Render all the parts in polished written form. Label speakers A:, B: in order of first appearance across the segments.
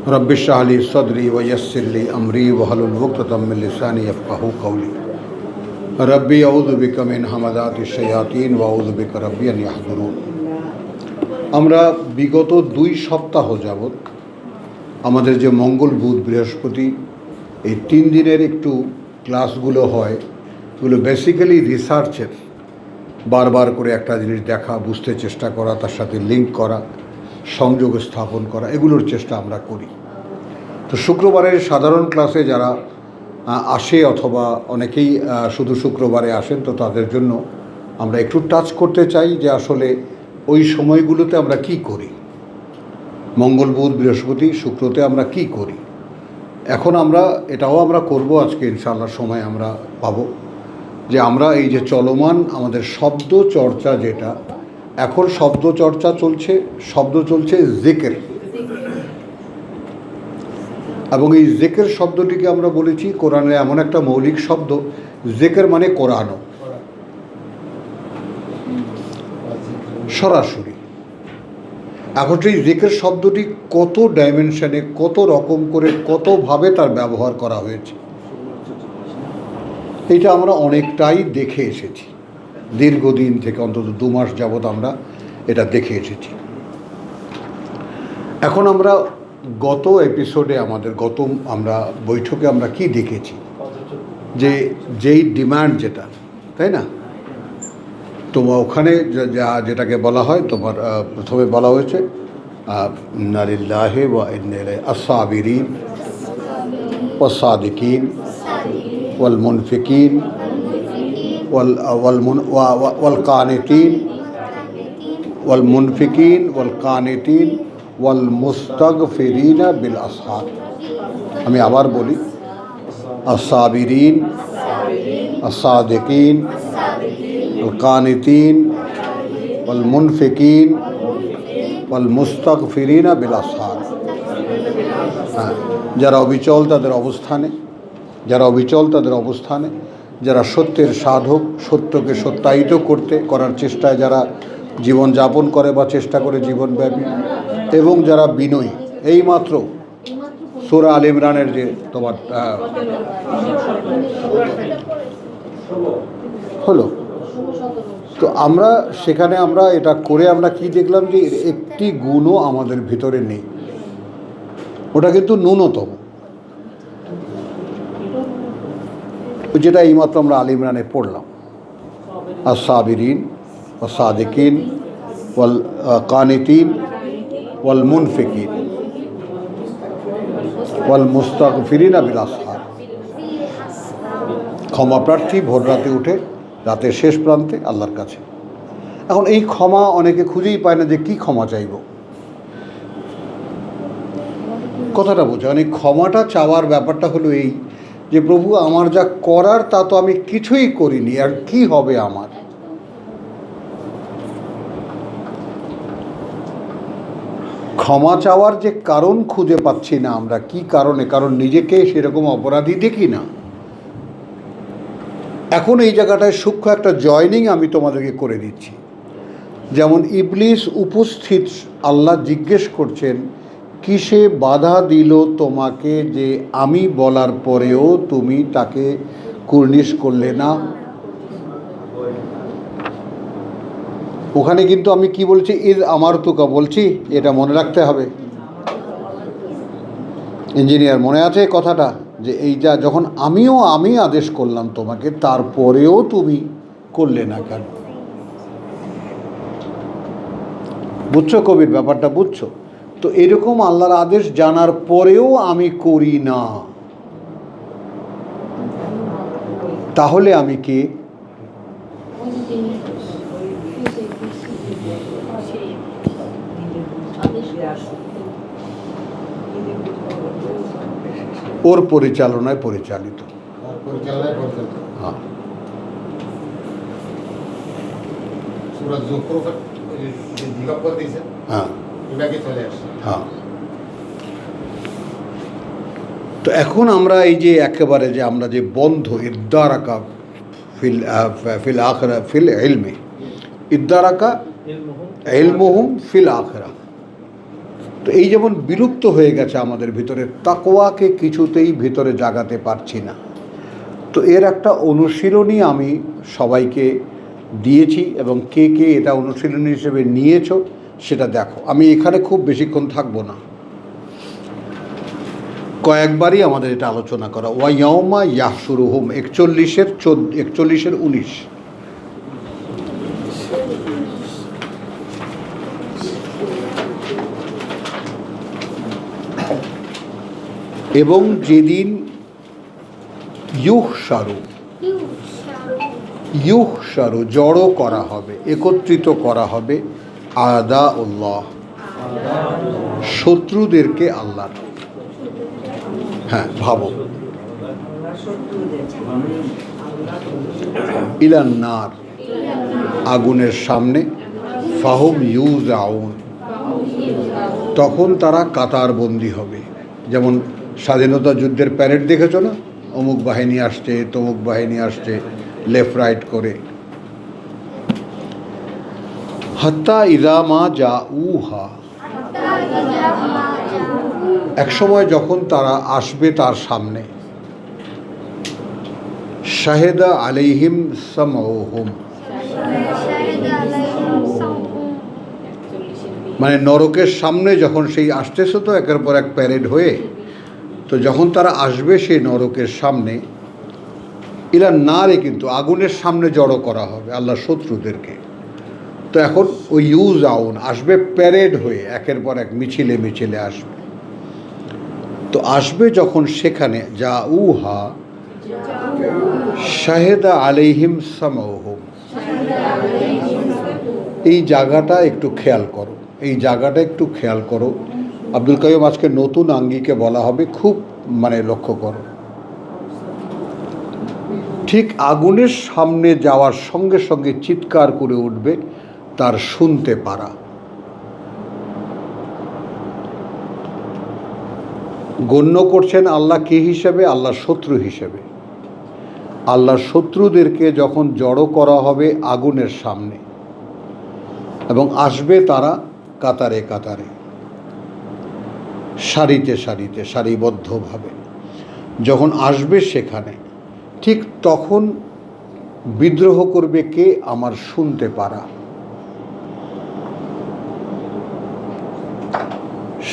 A: Rabbi इश्रह ली सदरी व यस्सिर ली अमरी वहलुल उक़दतम मिन लिसानी यफ़क़हू क़ौली रब्बी अऊज़ु बिका मिन हमाज़ातिश शयातीन व अऊज़ु बिका रब्बी अन याहज़ुरून। আমরা বিগত 2 সপ্তাহ যাবৎ আমাদের যে মঙ্গল বুধ বৃহস্পতি এই 3 দিনের একটু ক্লাসগুলো হয়, এগুলো বেসিক্যালি রিসার্চের, বারবার করে একটা জিনিস দেখা, বুঝতে চেষ্টা করা, তার সাথে লিঙ্ক করা, সংযোগ স্থাপন করা, এগুলোর চেষ্টা আমরা করি। তো শুক্রবারের সাধারণ ক্লাসে যারা আসে অথবা অনেকেই শুধু শুক্রবারে আসেন, তো তাদের জন্য আমরা একটু টাচ করতে চাই যে আসলে ওই সময়গুলোতে আমরা কি করি, মঙ্গল বুধ বৃহস্পতি শুক্রতে আমরা কি করি। এখন আমরা এটাও আমরা করব আজকে ইনশাআল্লাহ, সময় আমরা পাবো যে আমরা এই যে চলমান আমাদের শব্দ চর্চা, যেটা এখন শব্দ চর্চা চলছে, শব্দ চলছে জিকির, এবং এই জিকির শব্দটিকে আমরা বলেছি কোরআনে এমন একটা মৌলিক শব্দ, জিকির মানে কোরআনও সরাসরি। এখন এই জিকির শব্দটি কত ডাইমেনশনে, কত রকম করে, কতভাবে তার ব্যবহার করা হয়েছে, এটা আমরা অনেকটাই দেখে এসেছি। দীর্ঘদিন থেকে অন্তত 2 মাস যাবৎ আমরা এটা দেখে এসেছি। এখন আমরা গত এপিসোডে আমরা বৈঠকে আমরা কি দেখেছি, যে যেই ডিমান্ড যেটা, তাই না, তোমার ওখানে যেটাকে বলা হয়, তোমার প্রথমে বলা হয়েছে ইন্না লিল্লাহি ওয়া ইন্না ইলাইহি আস-সাবিরিন ওয়াস-সাদিকিন ওয়াল মুনফিকিন ওয়াল কানিতিন ওয়াল মুনফিকিন ওয়াল কানিতিন ওয়াল মুস্তাগফিরিনা বিল আসহার। আমি আবার বলি, আস-সাবিরিন, আস-সাদিকিন, القانتين والمنفقين والمستغفرين بالأسحار। যারা অবিচল তাদের অবস্থানে, যারা সত্যের সাধক, সত্যকে সত্যায়িত করার চেষ্টায় যারা জীবন যাপন করে বা চেষ্টা করে জীবনব্যাপী, এবং যারা বিনয়ী। এইমাত্র সূরা আল ইমরানের যে তোমার হলো, তো আমরা সেখানে আমরা এটা করে আমরা কি দেখলাম, যে একটি গুণও আমাদের ভিতরে নেই, ওটা কিন্তু ন্যূনতম, যেটা এইমাত্র আমরা আল ইমরানে পড়লাম, আস-সাবিরিন ওয়াস-সাদিকিন ওয়াল কানিতিন ওয়াল মুনফিকিন ওয়াল মুস্তাগফিরিনা বিল আসহার। ক্ষমা প্রার্থী ভোর রাতে উঠে, রাতের শেষ প্রান্তে আল্লাহর কাছে। এখন এই ক্ষমা অনেকে খুঁজেই পায় না যে কি ক্ষমা চাইব, কথাটা বোঝা। মানে ক্ষমাটা চাওয়ার ব্যাপারটা হলো এই যে প্রভু, আমার যা করার তা তো আমি কিছুই করিনি, আর কি হবে আমার। ক্ষমা চাওয়ার যে কারণ খুঁজে পাচ্ছি না আমরা, কি কারণে, কারণ নিজেকে সেরকম অপরাধী দেখি না। এখন এই জায়গাটায় সূক্ষ্ম একটা জয়নিং আমি তোমাদেরকে করে দিচ্ছি। যেমন ইবলিস উপস্থিত, আল্লাহ জিজ্ঞেস করছেন, কিসে বাধা দিল তোমাকে যে আমি বলার পরেও তুমি তাকে কুর্নিশ করলে না। ওখানে কিন্তু আমি কি বলছি, ইজ আমার তুকা বলছি, এটা মনে রাখতে হবে। ইঞ্জিনিয়ার মনে আছে কথাটা, যে এইটা যখন আমি আদেশ করলাম তোমাকে, তারপরেও তুমি করলে না কেন। বুঝছো কবির ব্যাপারটা, বুঝছো তো? এরকম আল্লাহর আদেশ জানার পরেও আমি করি না, তাহলে আমি কে? ওর পরিচালনায় পরিচালিত। হ্যাঁ, হ্যাঁ, হ্যাঁ। তো এখন আমরা এই যে একেবারে যে আমরা যে বন্ধ ইদ্দারাকা ফিল আখিরা ফিল ইলমি, ইদ্দারাকা ইলমুহুম ফিল আখিরাহ। তো এই যেমন বিলুপ্ত হয়ে গেছে আমাদের ভিতরে, তাকওয়াকে কিছুতেই ভিতরে জাগাতে পারছি না। তো এর একটা অনুশীলনী আমি সবাইকে দিয়েছি, এবং কে কে এটা অনুশীলনী হিসেবে নিয়েছো সেটা দেখো। আমি এখানে খুব বেশিক্ষণ থাকবো না, কয়েকবারই আমাদের এটা আলোচনা করা। ওয়াইয়াউমা ইয়াহশুরুহুম 41-19। এবং যেদিন ইউহশারু জড়ো করা হবে, একত্রিত করা হবে, আদা উল্লাহ শত্রুদেরকে আল্লাহ। হ্যাঁ, ভাবো, ইলান্নার আগুনের সামনে, ফাহুম ইউজাউন তখন তারা কাতারবন্দি হবে। যেমন স্বাধীনতা যুদ্ধের প্যারেড দেখেছো না, অমুক বাহিনী আসছে, তমুক বাহিনী আসছে, লেফট রাইট করে। হাত্তা ইদামা যা উহা, একসময় যখন তারা আসবে তার সামনে, শাহেদা আলাইহিম সামউহুম, মানে নরকের সামনে যখন সেই আসতেছে তো একের পর এক প্যারেড হয়ে, তো যখন তারা আসবে সেই নরকের সামনে, ইলা নারে কিন্তু আগুনের সামনে জড়ো করা হবে আল্লাহ শত্রুদেরকে। তো এখন ওই ইউজ আউন আসবে প্যারেড হয়ে, একের পর এক মিছিলে মিছিলে আসবে। তো আসবে যখন সেখানে যা উহা শাহেদা আলাইহিম সামউহুম, এই জায়গাটা একটু খেয়াল করো, এই জায়গাটা একটু খেয়াল করো। আব্দুল কাইয়ুম আজকে নতুন আঙ্গিকে বলা হবে, খুব মানে লক্ষ্য করো। ঠিক আগুনের সামনে যাওয়ার সঙ্গে সঙ্গে চিৎকার করে উঠবে তার শুনতে পারা। গণ্য করছেন আল্লাহ কি হিসেবে? আল্লাহর শত্রু হিসেবে। আল্লাহর শত্রুদেরকে যখন জড়ো করা হবে আগুনের সামনে, এবং আসবে তারা কাতারে কাতারে, সারিতে সারিতে, সারিবদ্ধভাবে যখন আসবে সেখানে, ঠিক তখন বিদ্রোহ করবে কে? আমার শুনতে পারা।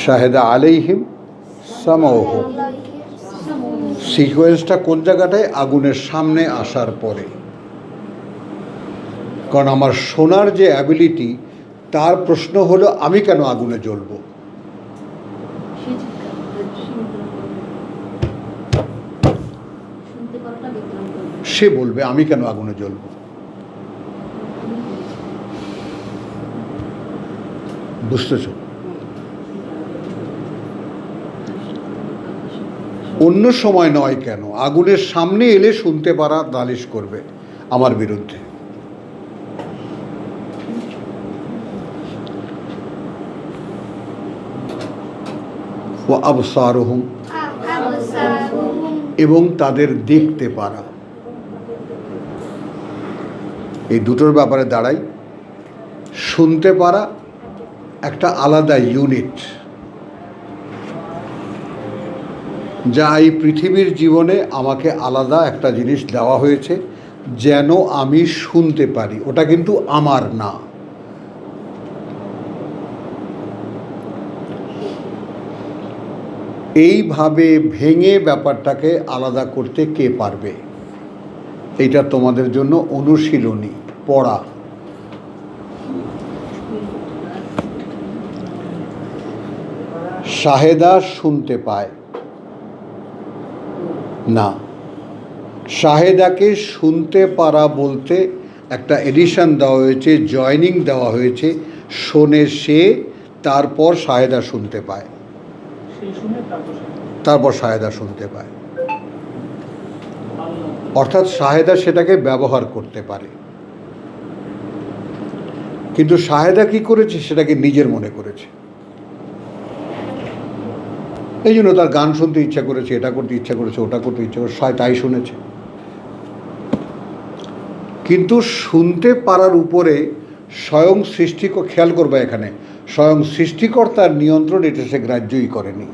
A: শাহেদা আলাইহিম সামাউহুম, সিকোয়েন্সটা কোন জায়গাটায়? আগুনের সামনে আসার পরে। কারণ আমার শোনার যে অ্যাবিলিটি, তার প্রশ্ন হলো আমি কেন আগুনে জ্বলব? সে বলবে আমি কেন আগুনে জ্বলব। বুঝতেছ? অন্য সময় নয় কেন, আগুনের সামনে এলে শুনতে পারা নালিশ করবে আমার বিরুদ্ধে। ওয়া আবসারুহুম, এবং তাদের দেখতে পারা। এই দুটোর ব্যাপারে দাঁড়াই। শুনতে পারা একটা আলাদা ইউনিট, যা এই পৃথিবীর জীবনে আমাকে আলাদা একটা জিনিস দেওয়া হয়েছে যেন আমি শুনতে পারি। ওটা কিন্তু আমার না। এইভাবে ভেঙে ব্যাপারটাকে আলাদা করতে কে পারবে? এইটা তোমাদের জন্য অনুশীলনী, পড়া। শাহেদা শুনতে পায় না, শাহেদাকে শুনতে পারা বলতে একটা এডিশন দেওয়া হয়েছে, জয়নিং দেওয়া হয়েছে। শোনে সে, তারপর শাহেদা শুনতে পায়, তারপর শাহেদা শুনতে পায়। অর্থাৎ শাহেদা সেটাকে ব্যবহার করতে পারে, কিন্তু শাহেদা কি করেছে? সেটাকে নিজের মনে করেছে। এই জন্য তার গান শুনতে ইচ্ছা করেছে, এটা করতে ইচ্ছা করেছে, ওটা করতে ইচ্ছা করেছে, তাই শুনেছে। কিন্তু শুনতে পারার উপরে স্বয়ং খেয়াল করবে এখানে, স্বয়ং সৃষ্টিকর্তার নিয়ন্ত্রণ এটা সে গ্রাহ্যই করেনি।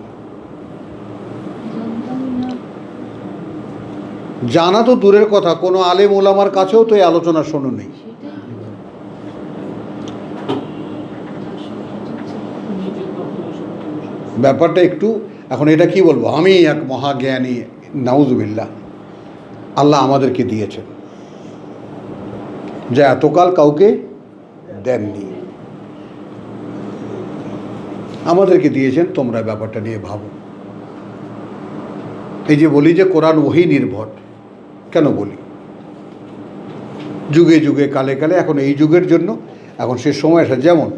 A: জানা তো দূরের কথা, কোনো আলেম ওলামার কাছেও তো এই আলোচনা শোনোনি। ব্যাপারটা একটু, এখন এটা কি বলবো, আমি এক মহাজ্ঞানী, নাউজুবিল্লাহ, আল্লাহ আমাদেরকে দিয়েছেন যা এতকাল কাউকে দেননি, আমাদেরকে দিয়েছেন, তোমরা ব্যাপারটা নিয়ে ভাবো। এই যে বলি যে কোরআন ওহী নির্ভর, কেন বলি? যুগে যুগে কালে কালে, এখন এই যুগের জন্য এখন সে সময় আসে। যেমন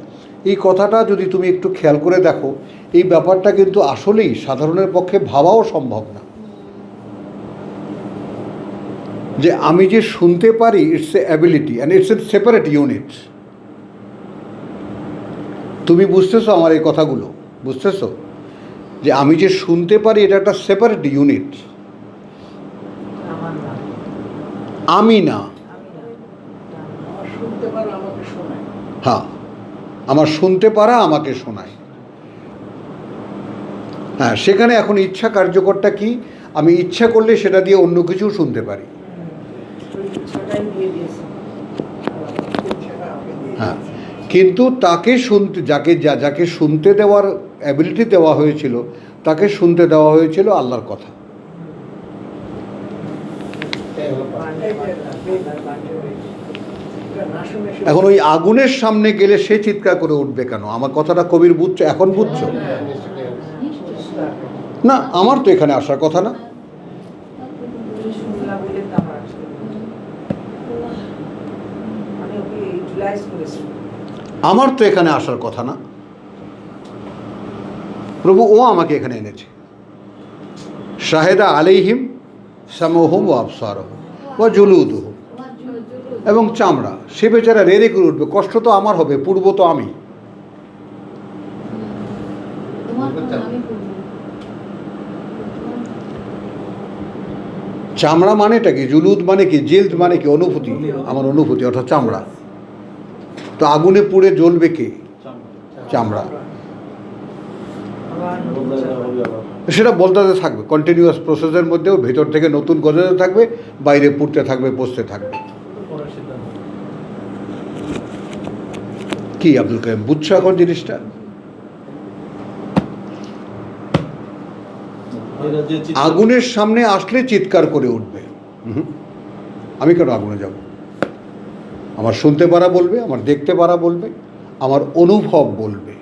A: এই কথাটা যদি তুমি একটু খেয়াল করে দেখো, এই ব্যাপারটা কিন্তু আসলেই সাধারণের পক্ষে ভাবাও সম্ভব না, যে আমি যে শুনতে পারি, it's a ability and it's a separate unit. তুমি বুঝতেছো আমার এই কথাগুলো? বুঝতেছো যে আমি যে শুনতে পারি এটা একটা সেপারেট ইউনিট, আমি না। হ্যাঁ, আমার শুনতে পারা আমাকে শোনায়। হ্যাঁ, সেখানে এখন ইচ্ছা কার্যকরটা কি? আমি ইচ্ছা করলে সেটা দিয়ে অন্য কিছু শুনতে পারি। হ্যাঁ, কিন্তু তাকে শুনতে, যাকে শুনতে দেওয়ার অ্যাবিলিটি দেওয়া হয়েছিল, তাকে শুনতে দেওয়া হয়েছিল আল্লাহর কথা। এখন ওই আগুনের সামনে গেলে সে চিৎকার করে উঠবে কেন? আমার কথাটা কবির বুঝছো? এখন বুঝছো না? আমার তো এখানে আসার কথা না। আমার তো এখানে আসার কথা না। প্রভু ও আমাকে এখানে এনেছে। শাহেদা আলাইহিম সামহুম ওয়া আবসারহুম ওয়া জুলুদুহুম, এবং চামড়া, সে বেচারা রেড়ে করে উঠবে। কষ্ট তো আমার হবে, পূর্ব তো আমি। চামড়া মানেটা কি? জুলুদ মানে কি? জিলদ মানে কি? অনুভূতি, আমার অনুভূতি, অর্থাৎ চামড়া। তো আগুনে পুড়ে জ্বলবে কে? চামড়া। সেটা বলতে থাকবে, কন্টিনিউয়াস প্রসেসের মধ্যেও ভেতর থেকে নতুন গজাতে থাকবে, বাইরে পুড়তে থাকবে, পচতে থাকবে। কি আব্দুল কাইম, বুঝছো এখন জিনিসটা? আগুনের সামনে আসলে চিৎকার করে উঠবে। আমি কেন আগুনে যাব? আমার শুনতে পারা বলবে, আমার দেখতে পারা বলবে, আমার অনুভব বলবে।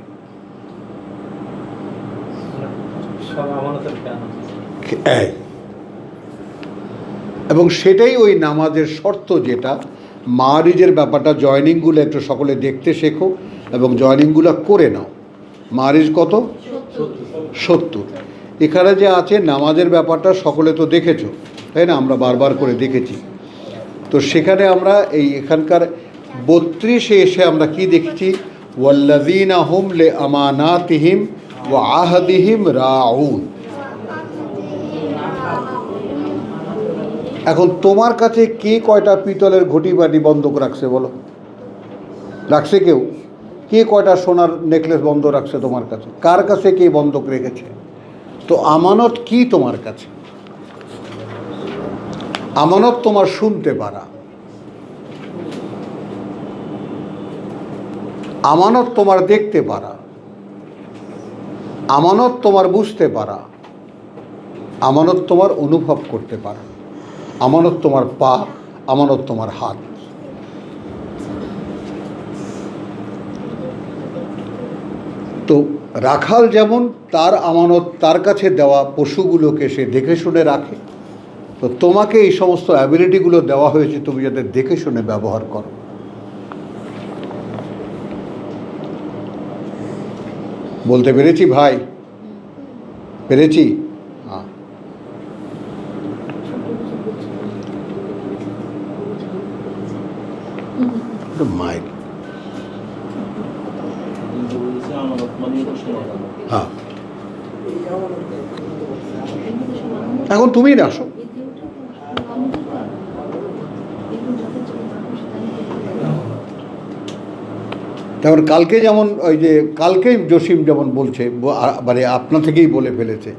A: এবং সেটাই ওই নামাজের শর্ত, যেটা মারিজের ব্যাপারটা। জয়নিংগুলো একটু সকলে দেখতে শেখো এবং জয়নিংগুলো করে নাও। মারিজ কত? 70। এখানে যে আছে নামাজের ব্যাপারটা সকলে তো দেখেছো, তাই না? আমরা বারবার করে দেখেছি। তো সেখানে আমরা এই এখানকার 32-এ এসে আমরা কি দেখেছি? ওয়াল্লাযীনা হুম লিআমানাতিহিম ওয়া আহদিহিম রাউন। এখন তোমার কাছে কে কয়টা পিতলের ঘটি বাটি বন্ধক রাখছে বলো? রাখছে কেউ? কে কয়টা সোনার নেকলেস বন্ধ রাখছে তোমার কাছে? কার কাছে কে বন্ধক রেখেছে? তো আমানত কি তোমার কাছে? আমানত তোমার শুনতে পারা, আমানত তোমার দেখতে পারা, আমানত তোমার বুঝতে পারা, আমানত তোমার অনুভব করতে পারা, আমানত তোমার পা, আমানত তোমার হাত। তো রাখাল যেমন তার আমানত তার কাছে দেওয়া পশুগুলোকে সে দেখে শুনে রাখে, তো তোমাকে এই সমস্ত অ্যাবিলিটিগুলো দেওয়া হয়েছে, তুমি যাতে দেখে শুনে ব্যবহার করো। বলতে পেরেছি ভাই? পেরেছি? হ্যাঁ। মাইক। হ্যাঁ, এখন তুমিই না আসো। তেমন কালকে যেমন ওই যে কালকেই জসিম যেমন বলছে মানে আপনা থেকেই বলে ফেলেছে,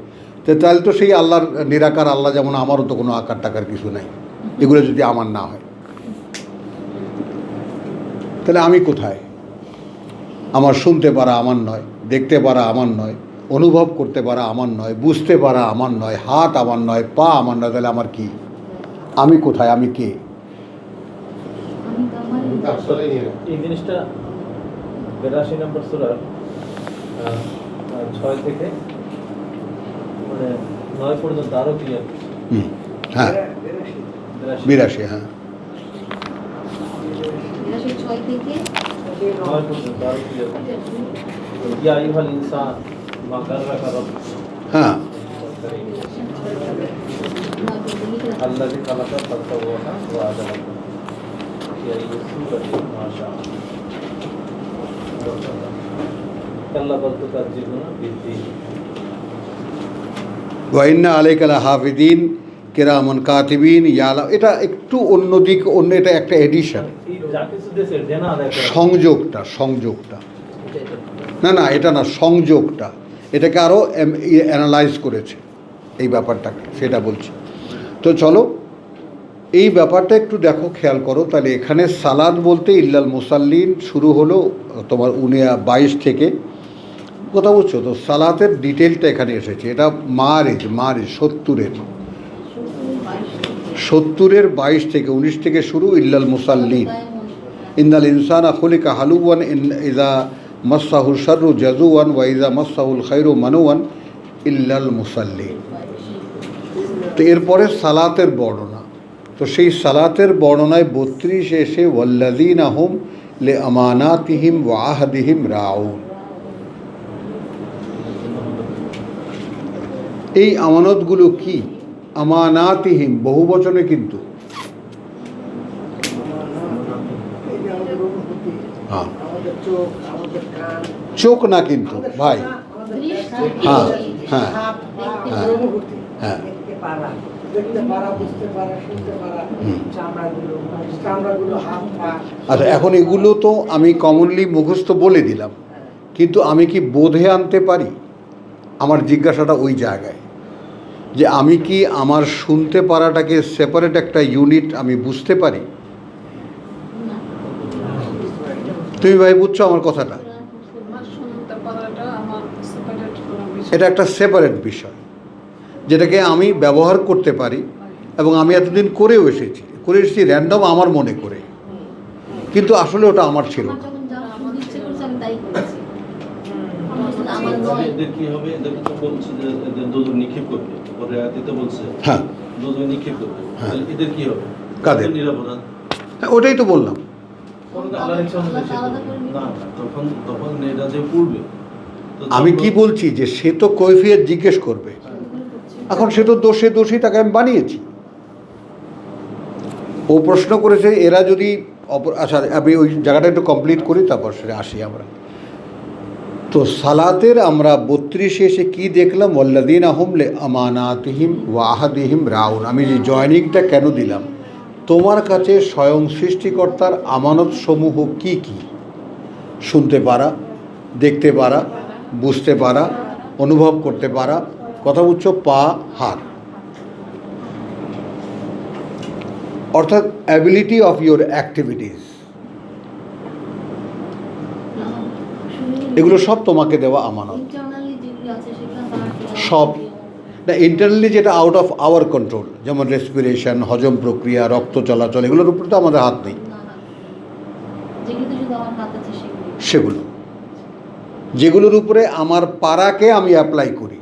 A: তো তাহলে তো সেই আল্লাহর নিরাকার আল্লাহ যেমন, আমারও তো কোনো আকার টাকার কিছু নাই, এগুলো যদি আমার না হয় তাহলে আমি কোথায়? আমার শুনতে পারা আমার নয়, দেখতে পারা আমার নয়, অনুভব করতে পারা আমার নয়, বুঝতে পারা আমার নয়, হাত আমার নয়, পা আমার নয়, তাহলে আমার কি? আমি কোথায়? আমি কে?
B: এই জিনিসটা 82 নম্বর সূরার 6 থেকে মানে 9 পর্যন্ত আরো ক্লিয়ার।
A: হ্যাঁ 82, হ্যাঁ
C: 6 থেকে
B: 9 পর্যন্ত আরো ক্লিয়ার। ইয়া আইয়ুহাল ইনসান মা গাররাকা রাব্বুক,
A: হ্যাঁ
B: আল্লাযী খালাকা ফাসাওয়াকা ওয়া আদালাকা ইয়া ইউসুফা মা শাআ কাল্লা বাল তুকাজ্জিবুনা বিদ্দীন
A: ওয়া ইন্না আলাইকা লাহাফিজিন কিরামান কাতিবিন ইয়ালা। এটা একটু অন্য দিক, অন্য, এটা একটা এডিশন, সংযোগটা না এটা না, সংযোগটা এটাকে আরও অ্যানালাইজ করেছে এই ব্যাপারটাকে, সেটা বলছি। তো চলো এই ব্যাপারটা একটু দেখো, খেয়াল করো। তাহলে এখানে সালাদ বলতে ইল্লাল মুসাল্লিন শুরু হলো তোমার 22 থেকে, কথা বুঝছো তো? সালাতের ডিটেলটা এখানে এসেছে। এটা মারিজ 70-এর 22 থেকে 19 থেকে শুরু, ইল্লাল মুসাল্লিন। ইন্নাল ইনসানা খুলিকা হালুওয়ান ইযা মাসসাহুল শাররু জাজুওয়ান ওয়া ইযা মাসসাহুল খায়রু মানুওয়ান ইল্লাল মুসাল্লিন। তো এরপরে সালাতের বর্ণনা, তো সেই সালাতের বর্ণনায় 32 এসে ওয়াল্লাযীনা হুম লিআমানাতিহিম ওয়া আহদিহিম রাউন। এই আমানতগুলো কি? আমানাতিহিম বহু বচনে, কিন্তু হ্যাঁ চোখ না কিন্তু ভাই, হ্যাঁ হ্যাঁ হ্যাঁ হ্যাঁ আচ্ছা, এখন এগুলো তো আমি কমনলি মুখস্থ বলে দিলাম, কিন্তু আমি কি বোধে আনতে পারি? আমার জিজ্ঞাসাটা ওই জায়গায় যে আমি কি আমার শুনতে পারাটাকে সেপারেট একটা ইউনিট আমি বুঝতে পারি? তুমি ভাই বুঝছো আমার কথাটা? এটা একটা সেপারেট বিষয় যেটাকে আমি ব্যবহার করতে পারি, এবং আমি এতদিন করেও এসেছি র্যান্ডম আমার মনে করে, কিন্তু আসলে ওটা আমার ছিল না।
B: কি হবে? এদের তো বলছে যে দুধ নিক্ষেপ করবে, পরে আয়াতে বলছে
A: হ্যাঁ
B: দুধ নিক্ষেপ করবে, তাহলে এদের কি হবে?
A: কাদের
B: নিরাপরাধ?
A: হ্যাঁ ওটাই তো বললাম।
B: তখন এটা যে পূর্বে
A: আমি কি বলছি যে সে তো কৈফিয়ত জিজ্ঞেস করবে, এখন সে তো দোষী, তাকে আমি বানিয়েছি। ও প্রশ্ন করেছে এরা যদি আচ্ছা আমি ওই জায়গাটা একটু কমপ্লিট করি, তারপর সেটা আসি আমরা। তো সালাতের আমরা 32 এসে কি দেখলাম? ওয়াল্লাযীনা হুম লিআমানাতিহিম ওয়া আহদিহিম রাউন। আমি যে জয়নিংটা কেন দিলাম? তোমার কাছে স্বয়ং সৃষ্টিকর্তার আমানত সমূহ কি কি? শুনতে পারা, দেখতে পারা, বুঝতে পারা, অনুভব করতে পারা, কথা বুঝছো? পা, হাত, অর্থাৎ অ্যাবিলিটি অফ ইউর অ্যাক্টিভিটিস, এগুলো সব তোমাকে দেওয়া আমানত। সব না, ইন্টারনালি যেটা আউট অফ আওয়ার কন্ট্রোল, যেমন রেসপিরেশন, হজম প্রক্রিয়া, রক্ত চলাচল, এগুলোর উপরে তো আমাদের হাত নেই। সেগুলো যেগুলোর উপরে আমার পারাকে আমি অ্যাপ্লাই করি,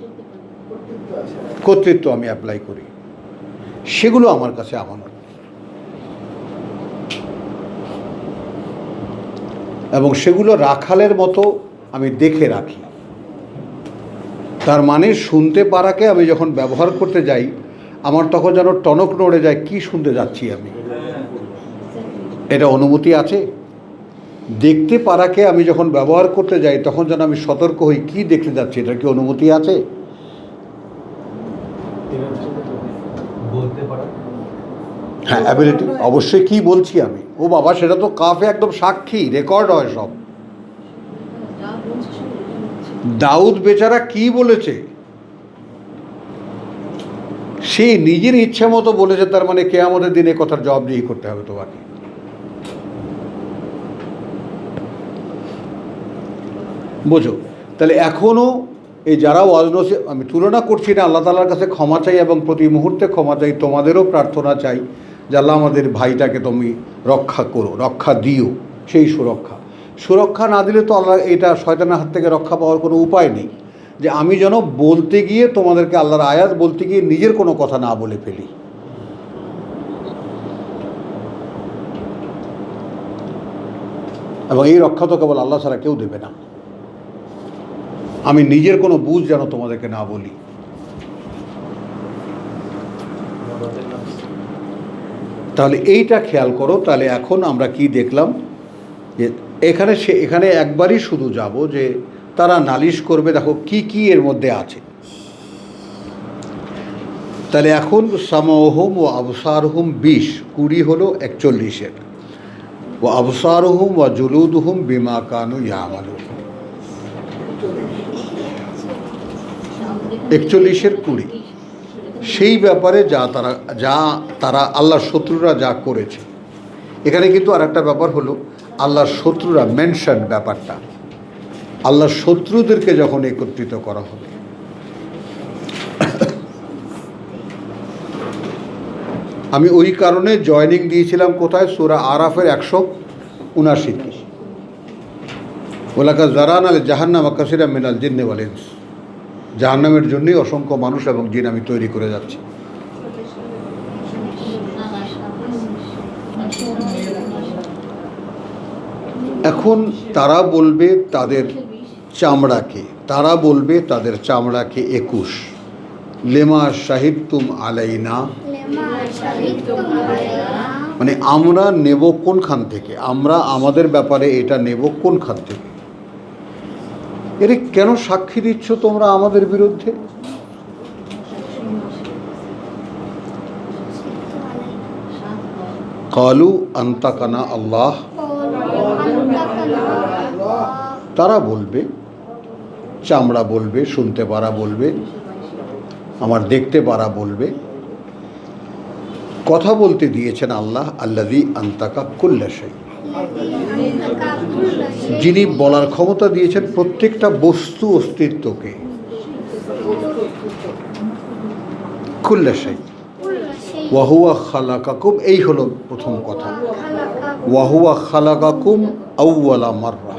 A: কর্তৃত্ব আমি অ্যাপ্লাই করি, সেগুলো আমার কাছে আমানত। এবং সেগুলো রাখালের মতো আমি দেখে রাখি। তার মানে শুনতে পারাকে আমি যখন ব্যবহার করতে যাই, আমার তখন যেন টনক নড়ে যায়, কি শুনতে যাচ্ছি আমি, এটা অনুমতি আছে? দেখতে পারাকে আমি যখন ব্যবহার করতে যাই, তখন যেন আমি সতর্ক হই, কি দেখতে যাচ্ছি, এটা কি অনুমতি আছে? হ্যাঁ অ্যাবিলিটি অবশ্যই। কি বলছি আমি? ও বাবা, সেটা তো কাফে একদম সাক্ষী, রেকর্ড হয় সব। দাউদ বেচারা কি বলেছে, সে নিজের ইচ্ছা মতো বলেছে, তার মানে কিয়ামতের দিনে কথার জবাবদিহি করতে হবে তোমাকে। বোঝো? তাহলে এখনও এই যারা ওয়াজ নসিহত, আমি তুলনা করছি না, আল্লাহ তাআলার কাছে ক্ষমা চাই এবং প্রতি মুহূর্তে ক্ষমা চাই, তোমাদেরও প্রার্থনা চাই যে আল্লাহ আমাদের ভাইটাকে তুমি রক্ষা করো, রক্ষা দিও, সেই সুরক্ষা না দিলে তো আল্লাহ এটা শয়তানের হাত থেকে রক্ষা পাওয়ার কোনো উপায় নেই, যে আমি যেন বলতে গিয়ে তোমাদেরকে আল্লাহর আয়াত বলতে গিয়ে নিজের কোনো কথা না বলে ফেলি। এবং এই রক্ষা তো কেবল আল্লাহ ছাড়া কেউ দেবে না। আমি নিজের কোনো বুঝ যেন তোমাদেরকে না বলি। তাহলে এইটা খেয়াল করো। তাহলে এখন আমরা কি দেখলাম, যে এখানে একবারই শুধু যাব যে তারা নালিশ করবে, দেখো কি কি এর মধ্যে আছে। তাহলে এখন সামাউহুম ও আবসারহুম 20 হলো 41-এর, ও আবসারহুম ও জুলুদহুম বিমা কানু ইয়ামালুন 41-এর 20, সেই ব্যাপারে যা তারা আল্লাহর শত্রুরা যা করেছে। এখানে কিন্তু আর একটা ব্যাপার হলো, আল্লাহর শত্রুরা মেনশন ব্যাপারটা, আল্লাহর শত্রুদেরকে যখন একত্রিত করা হবে। আমি ওই কারণে জয়নিং দিয়েছিলাম কোথায়, সূরা আরাফের 179, ওয়ালাকাদ যারানা লিজাহান্নামা কাসীরাম মিনাল জিন্নি ওয়াল ইনস, জাহান্নামের জন্যই অসংখ্য মানুষ এবং জিন আমি তৈরি করে যাচ্ছি। এখন তারা বলবে তাদের চামড়াকে, 21, লেমা শাহিদতুম আলাইনা, মানে আমরা নেব কোনখান থেকে, আমরা আমাদের ব্যাপারে এটা নেব কোনখান থেকে, এর কেন সাক্ষী দিচ্ছ তোমরা আমাদের বিরুদ্ধে? কালু আনতাকানা আল্লাহ, তারা বলবে, চামড়া বলবে, শুনতে পারা বলবে, আমার দেখতে পারা বলবে, কথা বলতে দিয়েছেন আল্লাহ, আল্লাযী আনতাকা কুল্লা শাই, যিনি বলার ক্ষমতা দিয়েছেন প্রত্যেকটা বস্তু অস্তিত্বকে। কুল্লা শাই ওয়া হুয়া খালাকাকুম, এই হলো প্রথম কথা, ওয়া হুয়া খালাকাকুম আউওয়ালা মাররা,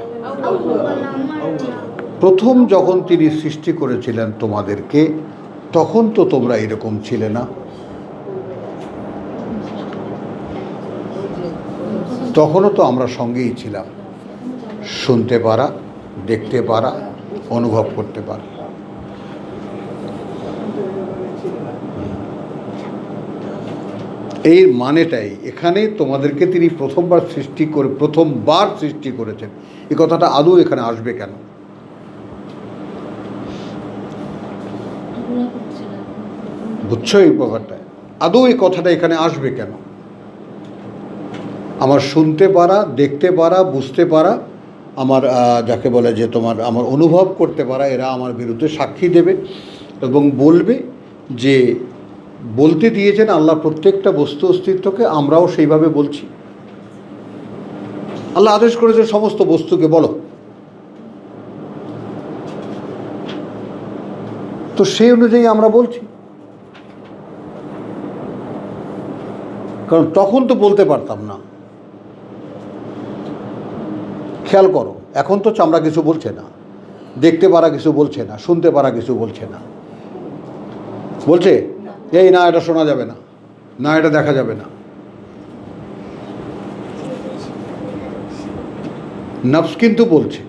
A: প্রথম যখন তিনি সৃষ্টি করেছিলেন তোমাদেরকে, তখন তো তোমরা এরকম ছিলে না, তখনও তো আমরা সঙ্গেই ছিলাম, শুনতে পারা, দেখতে পারা, অনুভব করতে পারা। এই মানেটাই এখানে তোমাদেরকে তিনি প্রথমবার সৃষ্টি করেছেন, এই কথাটা আদৌ এখানে আসবে কেন? বুঝছো এই ব্যাপারটা? আদৌ এই কথাটা এখানে আসবে কেন? আমার শুনতে পারা, দেখতে পারা, বুঝতে পারা, আমার যাকে বলে যে আমার অনুভব করতে পারা, এরা আমার বিরুদ্ধে সাক্ষী দেবে এবং বলবে যে বলতে দিয়েছেন আল্লাহ প্রত্যেকটা বস্তু অস্তিত্বকে, আমরাও সেইভাবে বলছি। আল্লাহ আদেশ করেছেন সমস্ত বস্তুকে বলো, তো সেই অনুযায়ী আমরা বলছি, কারণ তখন তো বলতে পারতাম না। খেয়াল করো, এখন তো চামড়া কিছু বলছে না, দেখতে পারা কিছু বলছে না, শুনতে পারা কিছু বলছে না, বলছে এই না এটা শোনা যাবে না, না এটা দেখা যাবে না। নফস কিন্তু বলছে।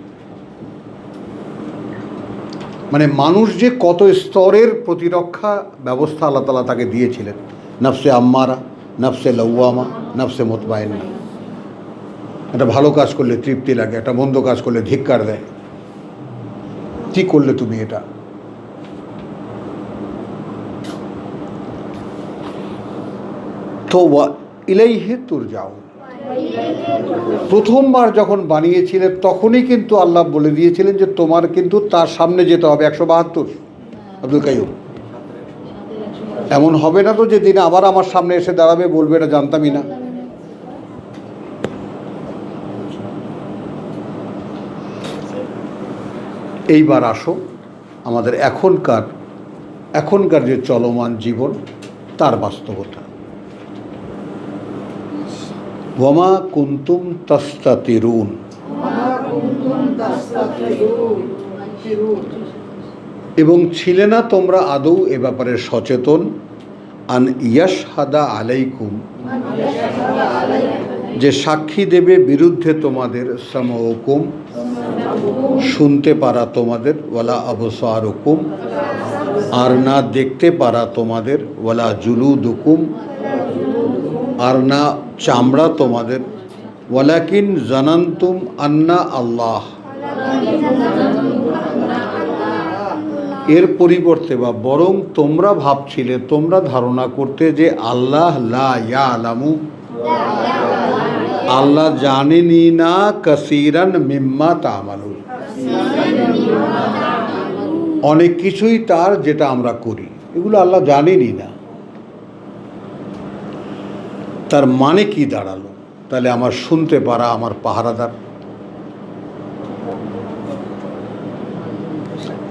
A: মানে মানুষ যে কত স্তরের প্রতিরক্ষা ব্যবস্থা আল্লাহ তাআলা তাকে দিয়েছিলেন, নফসে আম্মারা, নফসে লাওয়ামা, নফসে মুতমাইন্না। একটা ভালো কাজ করলে তৃপ্তি লাগে, একটা মন্দ কাজ করলে ধিক্কার দেয়, কি করলে তুমি এটা। তো ইলাইহি তুরজাউন, প্রথমবার যখন বানিয়েছিলেন তখনই কিন্তু আল্লাহ বলে দিয়েছিলেন যে তোমার কিন্তু তার সামনে যেতে হবে। 172 আব্দুল কাইয়ুম, এমন হবে না তো যে দিন আবার আমার সামনে এসে দাঁড়াবে বলবে এটা জানতামই না। এইবার আসো আমাদের এখনকার যে চলমান জীবন তার বাস্তবতা। ওয়ামা কুনতুম তাস্তাতিরুন, এবং ছিলে না তোমরা আদৌ এ ব্যাপারে সচেতন, আন ইয়াশহাদা আলাইকুম, যে সাক্ষী দেবে বিরুদ্ধে তোমাদের, সামাউকুম, শুনতে পারা তোমাদের, ওয়ালা আবসারুকুম, আর না দেখতে পারা তোমাদের, ওয়ালা জুলুদুকুম, আর না চামড়া তোমাদের, ওয়ালাকিন জানান্তুম আন্না আল্লাহ, এর পরিবর্তে বা বরং তোমরা ভাবছিলে, তোমরা ধারণা করতে যে আল্লাহ লা ইয়ালামু, আল্লাহ জানেনি না, কাসীরান মিম্মা তা'মালুন, অনেক কিছুই তার যেটা আমরা করি এগুলো আল্লাহ জানেনি না। তার মানে কি দাঁড়ালো? তাহলে আমার শুনতে পারা আমার পাহারাদার,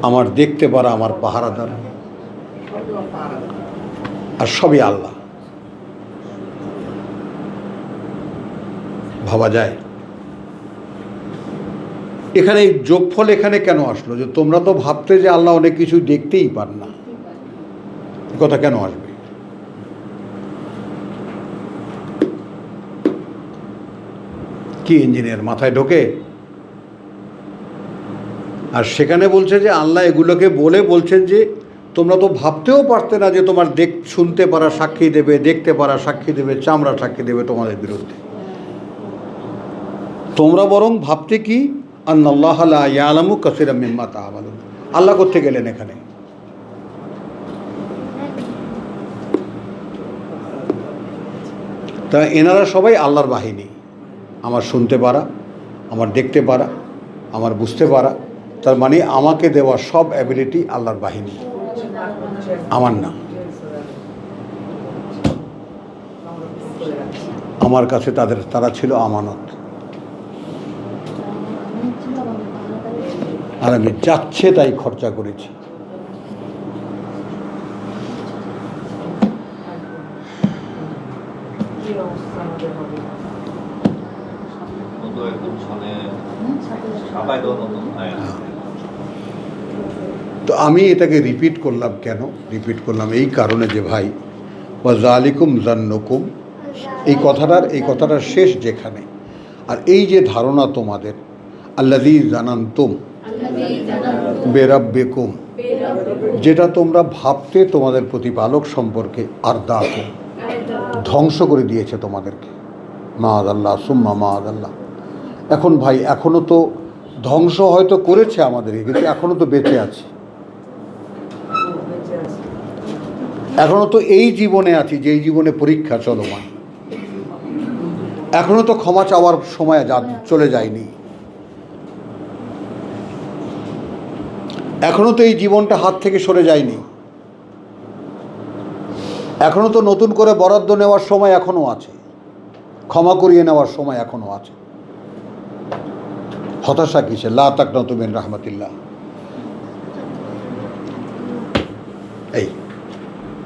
A: আমার দেখতে পারা আমার পাহারাদার, আর সবই আল্লাহ। ভাবা যায়? এখানে এই যোগফল এখানে কেন আসলো? যে তোমরা তো ভাবতে যে আল্লাহ অনেক কিছু দেখতেই পান না, কথা কেন আসবে? কি ইঞ্জিনিয়ার মাথায় ঢোকে? আর সেখানে বলছে যে আল্লাহ এগুলোকে বলছেন যে তোমরা তো ভাবতেও পারতে না যে তোমার শুনতে পারা সাক্ষী দেবে, দেখতে পারা সাক্ষী দেবে, চামড়া সাক্ষী দেবে তোমাদের বিরুদ্ধে। তোমরা বরং ভাবতে কি, আন্নাল্লাহ লা ইয়ালামু কাসীরাম মিম্মা তা'মালুন, আল্লাহ করতে গেলেন এখানে? তা এনারা সবাই আল্লাহর বাহিনী। আমার শুনতে পারা, আমার দেখতে পারা, আমার বুঝতে পারা, তার মানে আমাকে দেওয়া সব অ্যাবিলিটি আল্লাহর বাহিনী, আমার না। আমার কাছে তারা ছিল আমানত, আর আমি যাচ্ছে তাই খরচা করেছি। তো আমি এটাকে রিপিট করলাম কেন? রিপিট করলাম এই কারণে যে ভাই, ওয়া যালিকুম জান্নুকুম, এই কথাটার শেষ যেখানে, আর এই যে ধারণা তোমাদের, আল্লাযী জানান্তুম বিরাব্বিকুম, যেটা তোমরা ভাবতে তোমাদের প্রতিপালক সম্পর্কে, আরদাকুম, ধ্বংস করে দিয়েছে তোমাদেরকে, মাআযাল্লাহ সুম্মা মাআযাল্লাহ। এখন ভাই এখনও তো ধ্বংস হয়তো করেছে আমাদেরকে, কিন্তু এখনও তো বেঁচে আছে, এখনও তো এই জীবনে আছি, যেই জীবনে পরীক্ষা চলমান, এখনও তো ক্ষমা চাওয়ার সময় চলে যায়নি, এখনও তো এই জীবনটা হাত থেকে সরে যায়নি, এখনও তো নতুন করে বরাদ্দ নেওয়ার সময় এখনও আছে, ক্ষমা করিয়ে নেওয়ার সময় এখনও আছে। হতাশা কিসে? লা তাকনাতু মিন রাহমাতিল্লাহ।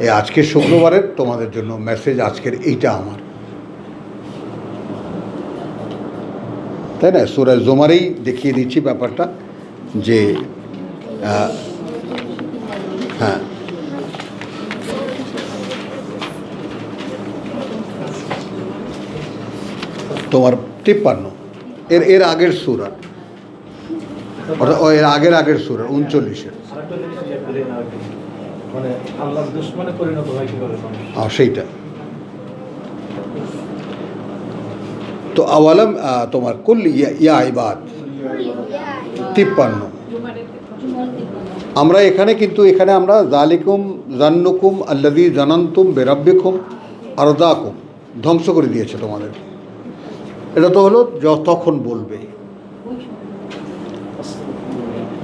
A: এই আজকের শুক্রবারের তোমাদের জন্য মেসেজ, আজকের এইটা আমার, তাই না? সূরা জুমারেই দেখিয়ে দিচ্ছি ব্যাপারটা যে হ্যাঁ, তোমার 53 এর আগের সূরা, অর্থাৎ এর আগের সূরা 39-এর,
B: মানে আল্লাহর দুশমনে পরিণত হয় কিভাবে
A: সেইটা। তো আওয়ালাম তোমার কুল ইয়া ইবাদ 53। আমরা এখানে আমরা যালিকুম জান্নুকুম আল্লাযী জানান্তুম বিরাব্বিকুম আরদাকুম, ধ্বংস করে দিয়েছে তোমাদের। এটা তো হলো তখন বলবে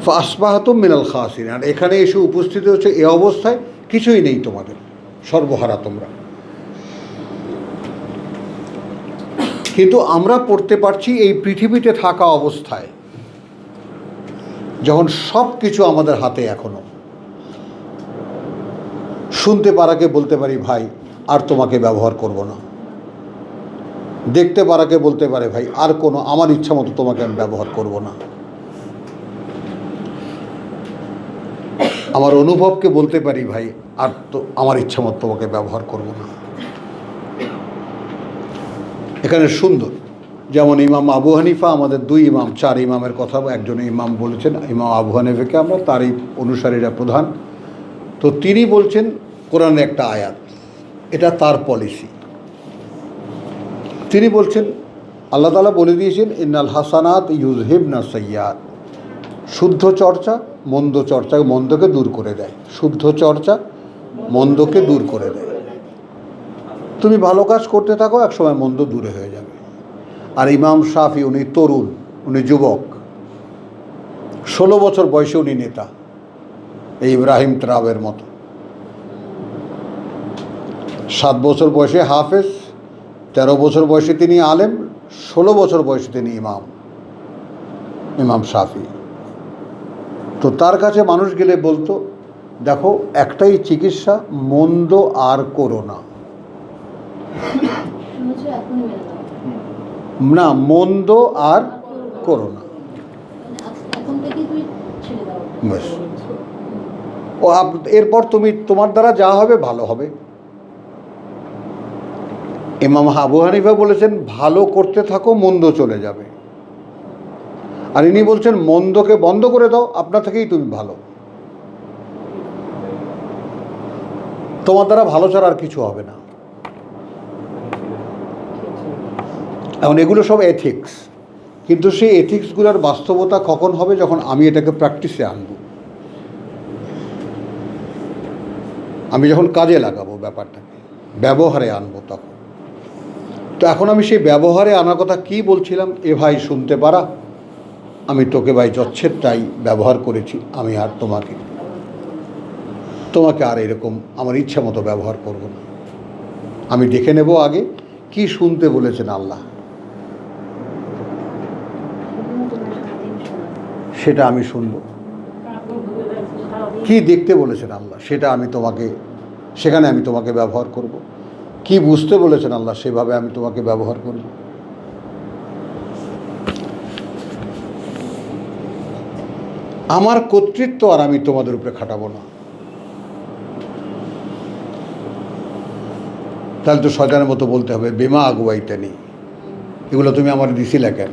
A: ফাসবাহাতুম মিনাল খাসিরিন। আর এখানে এসে উপস্থিত হচ্ছে এ অবস্থায় কিছুই নেই তোমাদের, সর্বহারা তোমরা। কিন্তু আমরা পড়তে পারছি এই পৃথিবীতে থাকা অবস্থায়, যখন সব কিছু আমাদের হাতে, এখনো শুনতে পারাকে বলতে পারি ভাই আর তোমাকে ব্যবহার করব না, দেখতে পারাকে বলতে পারে ভাই আর কোনো আমার ইচ্ছা মতো তোমাকে আমি ব্যবহার করব না, আমার অনুভবকে বলতে পারি ভাই আর তো আমার ইচ্ছা মতো তোমাকে ব্যবহার করব না। এখানে সুন্দর, যেমন ইমাম আবু হানিফা, আমাদের দুই ইমাম, চার ইমামের কথা একজন ইমাম বলেছেন, ইমাম আবু হানিফাকে আমরা তারই অনুসারীরা প্রধান। তো তিনি বলছেন কোরআনের একটা আয়াত, এটা তার পলিসি। তিনি বলছেন আল্লাহ তাআলা বলে দিয়েছেন ইন্নাল হাসানাত ইউযহিবনা সাইয়্যাত, শুদ্ধ চর্চা মন্দ চর্চা, মন্দকে দূর করে দেয়, শুদ্ধ চর্চা মন্দকে দূর করে দেয়। তুমি ভালো কাজ করতে থাকো, একসময় মন্দ দূরে হয়ে যাবে। আর ইমাম শাফি, উনি তরুণ, উনি যুবক, 16 বছর বয়সে উনি নেতা, এই ইব্রাহিম ত্রাবের মতো। 7 বছর বয়সে হাফেজ, 13 বছর বয়সে তিনি আলেম, 16 বছর বয়সে তিনি ইমাম শাফি। তো তার কাছে মানুষ গেলে বলতো দেখো একটাই চিকিৎসা, মন্দ আর করো না, না মন্দ আর করো না, ব্যাস। ও এরপর তুমি তোমার দ্বারা যা হবে ভালো হবে। ইমাম আবু হানিফা বলেছেন ভালো করতে থাকো, মন্দ চলে যাবে। আর ইনি বলছেন মন্দকে বন্ধ করে দাও, আপনার থেকেই তুমি ভালো, তোমার দ্বারা ভালো ছাড়া আর কিছু হবে না। এখন এগুলো সব এথিক্স, কিন্তু সেই এথিক্সগুলোর বাস্তবতা কখন হবে? যখন আমি এটাকে প্র্যাকটিসে আনব, আমি যখন কাজে লাগাবো ব্যাপারটাকে, ব্যবহারে আনবো তখন। তো এখন আমি সেই ব্যবহারে আনার কথা কি বলছিলাম? এ ভাই শুনতে পারা, আমি তোকে ভাই যচ্ছেদ তাই ব্যবহার করেছি, আমি আর তোমাকে আর এরকম আমার ইচ্ছা মতো ব্যবহার করব না। আমি দেখে নেব আগে কি শুনতে বলেছেন আল্লাহ, সেটা আমি শুনব। কি দেখতে বলেছেন আল্লাহ, সেখানে আমি তোমাকে ব্যবহার করব। কি বুঝতে বলেছেন আল্লাহ, সেভাবে আমি তোমাকে ব্যবহার করব। আমার কর্তৃত্ব আর আমি তোমাদের উপরে খাটাবো না। তাহলে তো শয়তানের মতো বলতে হবে বেমা আগুয়াইতানি, এগুলো তুমি আমার দিছিলে কেন?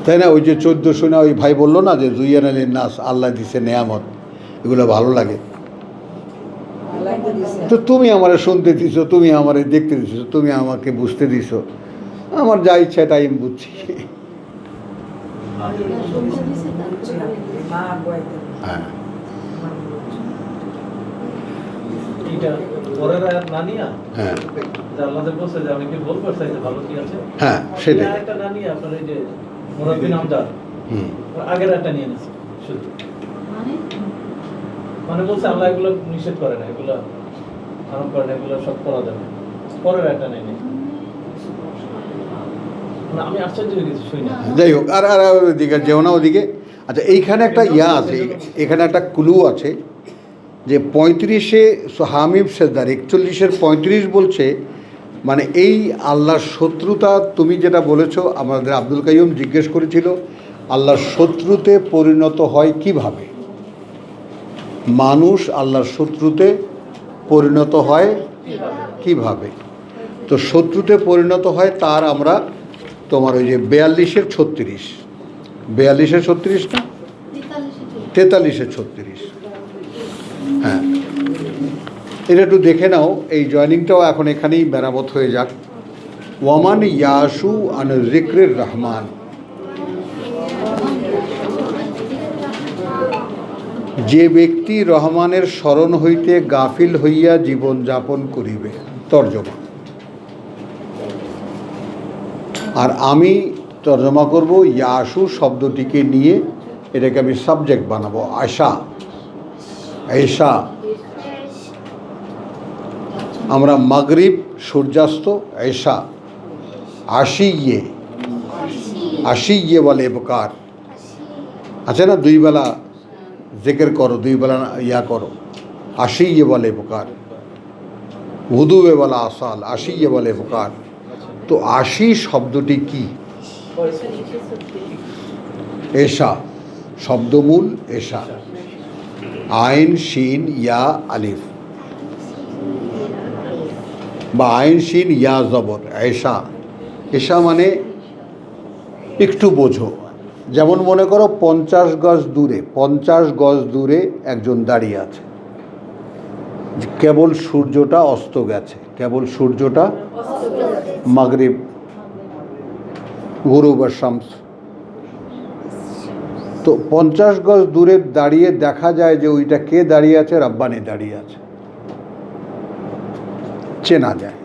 A: তাই না? ওই যে 1400 না ওই ভাই বললো না যে জুইয়ান আলীর নাস, আল্লাহ দিছে নেয়ামত, এগুলো ভালো লাগে। তো তুমি আমারে শুনতে দিছো, তুমি আমারে দেখতে দিছো, তুমি আমাকে বুঝতে দিছো, আমার যা ইচ্ছা তাই আমি বুঝছি। হ্যাঁ, হ্যাঁ, হ্যাঁ, সেটাই।
B: আগের একটা নিয়ে নিচ্ছে শুধু, মানে বলছে আল্লাহ এগুলো নিষেধ করে না, এগুলো হারাম করে না, এগুলো সব করা যাবে। পরের একটা নেই, আমি আশ্চর্য হয়ে গেছি শুই না।
A: যাই হোক, আর ওদিকে যেও না ওদিকে। আচ্ছা, এইখানে একটা আছে, এখানে একটা ক্লু আছে যে 35-এ হামিম সেজদার 41-এর 35 বলছে, মানে এই আল্লাহর শত্রুতা, তুমি যেটা বলেছো, আমাদের আব্দুল কাইয়ুম জিজ্ঞেস করেছিল আল্লাহর শত্রুতে পরিণত হয় কিভাবে, মানুষ আল্লাহর শত্রুতে পরিণত হয় কিভাবে। তো শত্রুতে পরিণত হয় তার আমরা তোমার ওই যে 42-এর 36, 42-এর 36 না 43-এর 36, হ্যাঁ, এটা একটু দেখে নাও। এই জয়নিংটাও এখন এখানেই মেরামত হয়ে যাক। ওয়ামান ইয়াসু আন যিকরির রহমান, যে ব্যক্তি রহমানের স্মরণ হইতে গাফিল হইয়া জীবন যাপন করিবে। তর্জমা। আর আমি তর্জমা করব ইয়াসু শব্দটিকে নিয়ে, এটাকে আমি সাবজেক্ট বানাবো। আশা, ऐशा। আমরা মাগরিব সূর্যাস্ত, ऐशा। আশিয়ে, আশিয়ে বলে বকার আছে না, দুই বেলা জিকির করো, দুই বেলা ইয়া করো, আশিয়ে বলে বকার। উদুবে বলা আসাল, আশিয়ে বলে বকার। তো আশি শব্দটি কি? এশা শব্দমূল, এশা, আইন শিন ইয়া আলিফ বা আইন শিন ইয়া জবর, এশা। এশা মানে একটু বোঝো। যেমন মনে করো 50 গজ দূরে, 50 গজ দূরে একজন দাঁড়িয়ে আছে, কেবল সূর্যটা অস্ত গেছে, কেবল সূর্যটা মাগরিব, গুরুব শামস। তো 50 গজ দূরে দাঁড়িয়ে দেখা যায় যে ওইটা কে দাঁড়িয়ে আছে? রাব্বানি দাঁড়িয়ে আছে, চেনা যায়,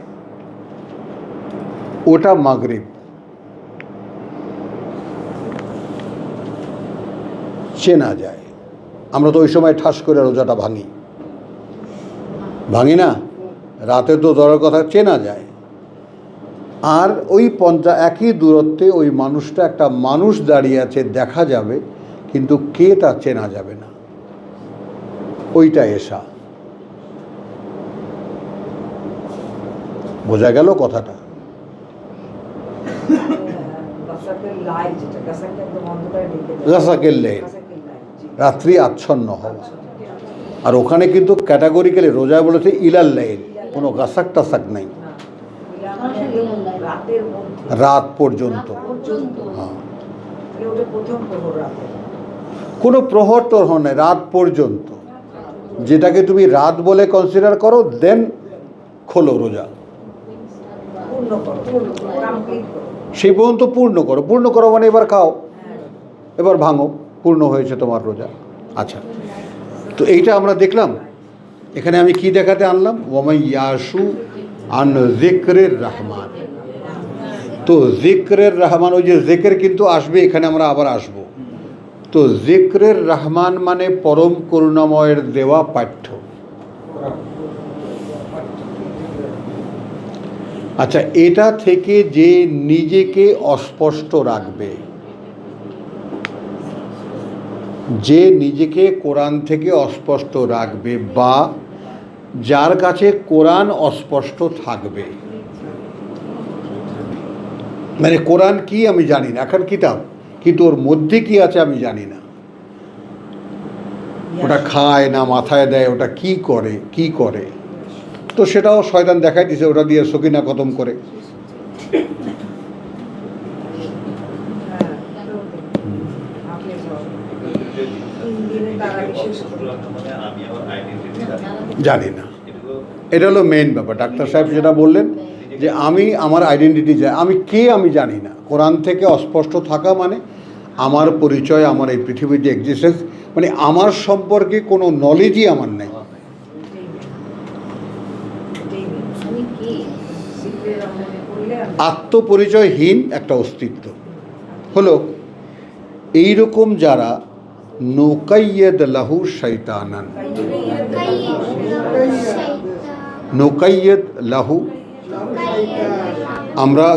A: ওটা মাগরিব। চেনা যায়। আমরা তো ওই সময় ঠাস করে রোজাটা ভাঙি, ভাঙি না? রাতে তো ধরার কথা, চেনা যায়। আর ওই একই দূরত্বে ওই মানুষটা, একটা মানুষ দাঁড়িয়ে আছে, দেখা যাবে, কিন্তু কে তা চেনা যাবে না, ওইটা এশা। বোঝা গেল কথাটা? গাসাকের লাইল, রাত্রি আচ্ছন্ন হওয়া। আর ওখানে কিন্তু ক্যাটাগরিক্যালি রোজা বলেছে ইলাল লাইল, কোনো গাসাক টাসাক নাই, রাত পর্যন্ত। হ্যাঁ, কোনো প্রহর টহর নেই, রাত পর্যন্ত। যেটাকে তুমি রাত বলে কনসিডার করো, দেন খোলো রোজা, সেই পর্যন্ত পূর্ণ করো। পূর্ণ করো মানে এবার খাও, এবার ভাঙো, পূর্ণ হয়েছে তোমার রোজা। আচ্ছা, তো এইটা আমরা দেখলাম। এখানে আমি কি দেখাতে আনলাম? ওয়ামাই ইয়াসু আন যিকরির রহমান। তো যিকরের রহমান, ওই যে যিকর কিন্তু আসবে, এখানে আমরা আবার আসব। তো যিকরের রহমান মানে পরম করুণাময়ের দেওয়া পাঠ্য। আচ্ছা, এটা থেকে যে নিজেকে অস্পষ্ট রাখবে, যে নিজেকে কোরআন থেকে অস্পষ্ট রাখবে, বা যার কাছে কোরআন অস্পষ্ট থাকবে, মানে কোরআন কি আমি জানি না, এখন কিতাব, কিন্তু ওর মধ্যে কি আছে আমি জানি না, ওটা খায় না মাথায় দেয়, ওটা কি করে কি করে, তো সেটাও শয়তান দেখাই দিছে, ওটা দিয়ে সকিনা খতম করে। জানি না, এটা হলো মেইন ব্যাপার। ডাক্তার সাহেব যেটা বললেন যে আমি আমার আইডেন্টিটি যাই, আমি কে আমি জানি না। কোরআন থেকে অস্পষ্ট থাকা মানে আমার পরিচয়, আমার এই পৃথিবীতে এক্সিস্টেন্স, মানে আমার সম্পর্কে কোনো নলেজই আমার নেই। আত্মপরিচয়হীন একটা অস্তিত্ব হলো এইরকম যারা নুকাইয়্যিদ লাহু শাইতানান, নুকাইয়্যিদ লাহু, আমরা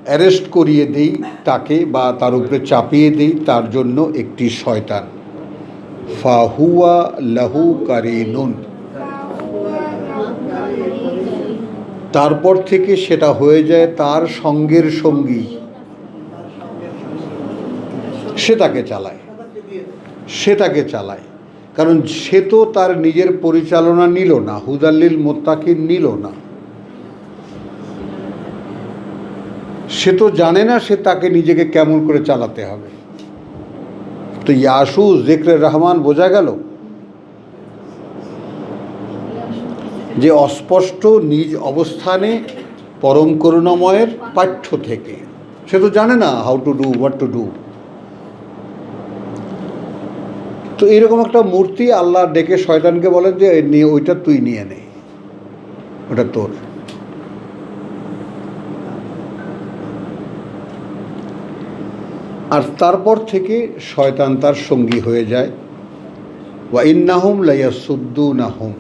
A: অ্যারেস্ট করিয়ে দেই তাকে, বা তার উপরে চাপিয়ে দেই তার জন্য একটি শয়তান। ফাহুয়া লাহু কারিনুন, তারপর থেকে সেটা হয়ে যায় তার সঙ্গের সঙ্গী, সে তাকে চালায়, সে তাকে চালায়। কারণ সে তো তার নিজের পরিচালনা নিল না, হুদাল্লিল মুত্তাকিন নিল না, সে তো জানে না সে তাকে নিজেকে কেমন করে চালাতে হবে। তো ইয়াসু যিকরে রহমান বোঝা গেল যে অস্পষ্ট নিজ অবস্থানে পরম করুণাময়ের পাঠ্য থেকে, সে তো জানে না how to do, what to do. তো এরকম একটা মূর্তি আল্লাহ ডেকে শয়তানকে বলেন যে নিয়ে ওইটা তুই নিয়ে নে, ওটা তোর। আর তারপর থেকে শয়তান তার সঙ্গী হয়ে যায়। ওয়া ইন্নাহুম লায়াসুদ্দুনাহুম।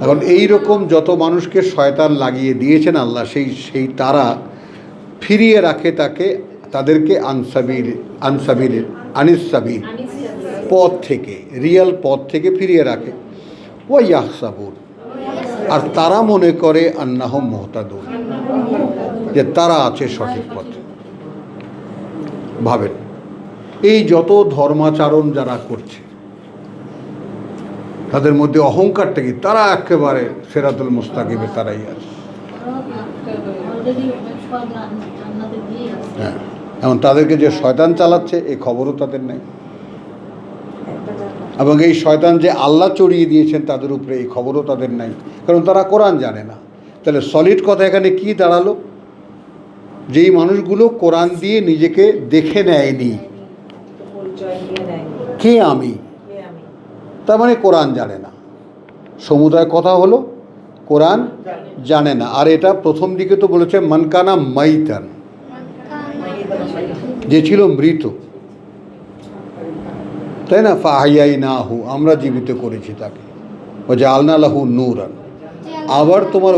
A: এখন এই রকম যত মানুষকে শয়তান লাগিয়ে দিয়েছেন আল্লাহ, সেই তারা ফিরিয়ে রাখে তাদেরকে আনিস-সাবিল পথ থেকে, রিয়াল পথ থেকে ফিরিয়ে রাখে। ওয়া ইয়াহসাবুন, আর তারা মনে করে আন্নাহুম মুহতাদুন, যে তারা আছে সঠিক পথে। ভাবেন, এই যত ধর্মাচরণ যারা করছে তাদের মধ্যে অহংকারটা কি? তারা একেবারে সিরাতুল মুস্তাকিমে তারাই আছে। হ্যাঁ, এমন তাদেরকে যে শয়তান চালাচ্ছে এই খবরও তাদের নেই, এবং এই শয়তান যে আল্লাহ চড়িয়ে দিয়েছেন তাদের উপরে এই খবরও তাদের নাই, কারণ তারা কোরআন জানে না। তাহলে সলিড কথা এখানে কি দাঁড়ালো? যেই মানুষগুলো কোরআন দিয়ে নিজেকে দেখে নেয়নি, কে আমি, তার মানে কোরআন জানে না। সমুদায় কথা হলো কোরআন জানে না। আর এটা প্রথম দিকে তো বলেছে মানকানা মাইতান, যে ছিল মৃত, তাই না? ফাহিয়াইনাহু, আমরা জীবিত করেছি তাকে। ও জাআলনা লাহু নূরান। আবার তোমার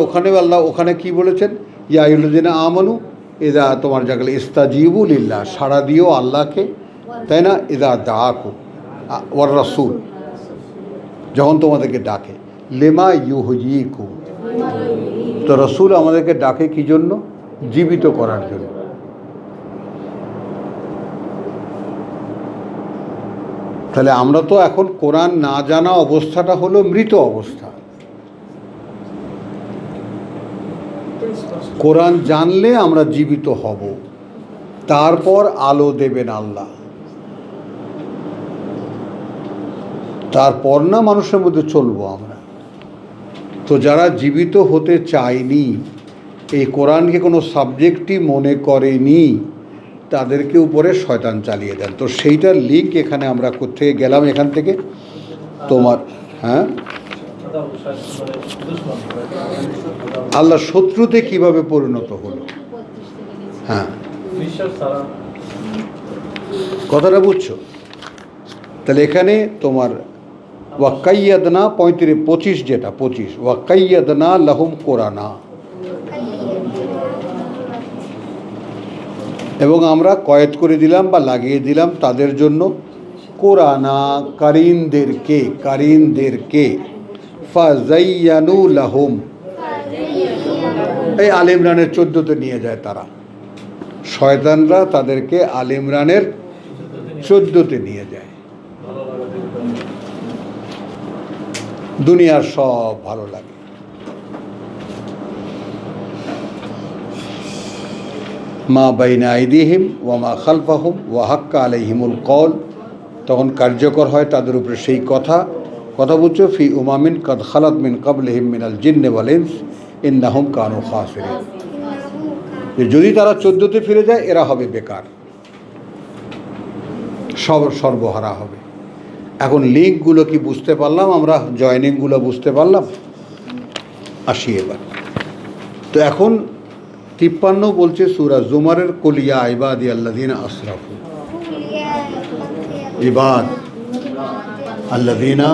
A: ওখানে কি বলেছেন? ইয়া আইয়ুহাল্লাযীনা আমানু ইযা, তোমার জায়গায় ইস্তাজিবু লিল্লাহ, সাড়া দিও আল্লাহকে, তাই না? ইযা দাআকুম ওয়ার রাসূল, যখন তোমাদেরকে ডাকে, লিমা ইউহয়িকুম, তো রাসূল আমাদেরকে ডাকে কি জন্য? জীবিত করার জন্য। তাহলে আমরা তো এখন কোরআন না জানা অবস্থাটা হলো মৃত অবস্থা। কোরআন জানলে আমরা জীবিত হব, তারপর আলো দেবেন আল্লাহ, তারপর না মানুষের মধ্যে চলবো আমরা। তো যারা জীবিত হতে চায়নি, এই কোরআনকে কোনো সাবজেক্টই মনে করেনি, তাদেরকে উপরে শয়তান চালিয়ে দেন। তো সেইটার লিঙ্ক এখানে আমরা কোত্থেকে গেলাম? এখান থেকে তোমার, হ্যাঁ, আল্লাহ শত্রুতে কিভাবে পরিণত হলো। হ্যাঁ, কথাটা বুঝছো? তাহলে এখানে তোমার ওয়াক্কাইয়াদনা 25, যেটা 25, ওয়াক্কাইয়াদনা লাহুম কোরআনা, এবং আমরা কয়েদ করে দিলাম বা লাগিয়ে দিলাম তাদের জন্য কোরআনা, কারিনদেরকে ফাযায়্যানু লাহুম, এই আল ইমরানের 14তে নিয়ে যায় তারা, শয়তানরা তাদেরকে আল ইমরানের 14তে নিয়ে যায়। দুনিয়ার সব ভালো লাগে। মা বাইনা আইদিহিম ওয়া মা খালফাহুম ওয়া হাক্কা আলাইহিমুল কওল, তখন কার্যকর হয় তাদের উপরে সেই কথা বুঝছো, ফি উমামিন কাদ খালাত মিন ক্বাবলিহিম মিনাল জিন্নি ওয়াল ইনস ইন্নাহুম কানু খাসিরিন, যে যদি তারা 14তে ফিরে যায় এরা হবে বেকার, সর্বহারা হবে। এখন লিঙ্কগুলো কি বুঝতে পারলাম আমরা? জয়েনিংগুলো বুঝতে পারলাম? আসি এবার। তো এখন 53 বলছে সূরা জুমারের, কুল ইয়া ইবাদি আল্লাযীনা আসরাফু, ইবাদ আল্লাযীনা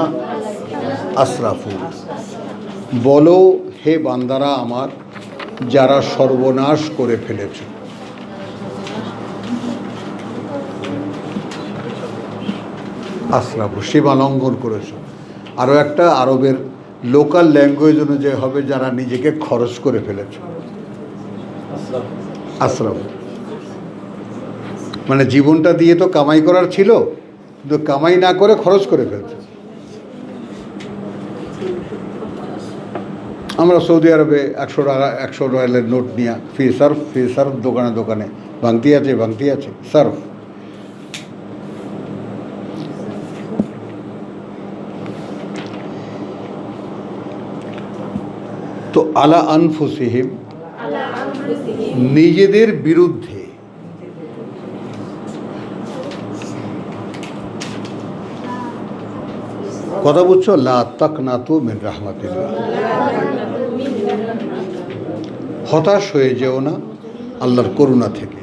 A: আসরাফু, বলো হে বান্দারা আমার যারা সর্বনাশ করে ফেলেছে। আসরাফু, সীমা লঙ্ঘন করেছ। আরও একটা আরবের লোকাল ল্যাঙ্গুয়েজ অনুযায়ী হবে যারা নিজেকে খরচ করে ফেলেছে। আসরাফু মানে জীবনটা দিয়ে তো কামাই করার ছিল, কিন্তু কামাই না করে খরচ করে ফেলছে। আমরা সৌদি আরবে 100 রয়ালের নোট নিয়ে ফি সার্ফ দোকানে ভাঙতি আছে সার্ফ। তো আলা আনফুসিহিম, নিজেদের বিরুদ্ধে, কথা বুঝছো? লা তাকনাতু মিন রাহমাতিল্লাহ, হতাশ হয়ে যেও না আল্লাহর করুণা থেকে।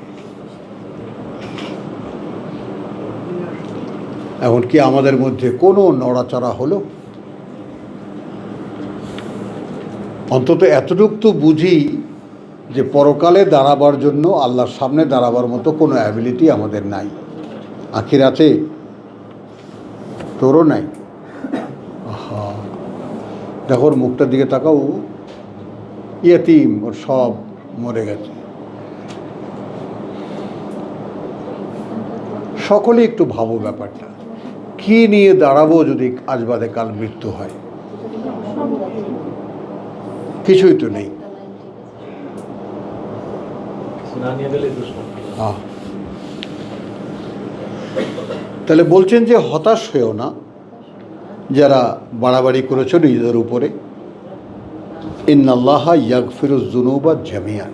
A: এখন কি আমাদের মধ্যে কোনো নড়াচড়া হলো? অন্তত এতটুকু তো বুঝি যে পরকালে দাঁড়াবার জন্য আল্লাহর সামনে দাঁড়াবার মতো কোনো অ্যাবিলিটি আমাদের নাই। আখিরাতে তোরও নাই। আহা, দেখো ওর মুখটার দিকে তাকাও, ইয়েতিম, ওর সব মরে গেছে। সকলে একটু ভাবো ব্যাপারটা, কি নিয়ে দাঁড়াবো যদি আজ বাদে কাল মৃত্যু হয়? কিছুই তো নেই। তাহলে বলছেন যে হতাশ হয়েও না যারা বাড়াবাড়ি করেছো নিজেদের উপরে। ইন্নাল্লাহা ইয়াগফিরুজ যুনুবা জামিআন।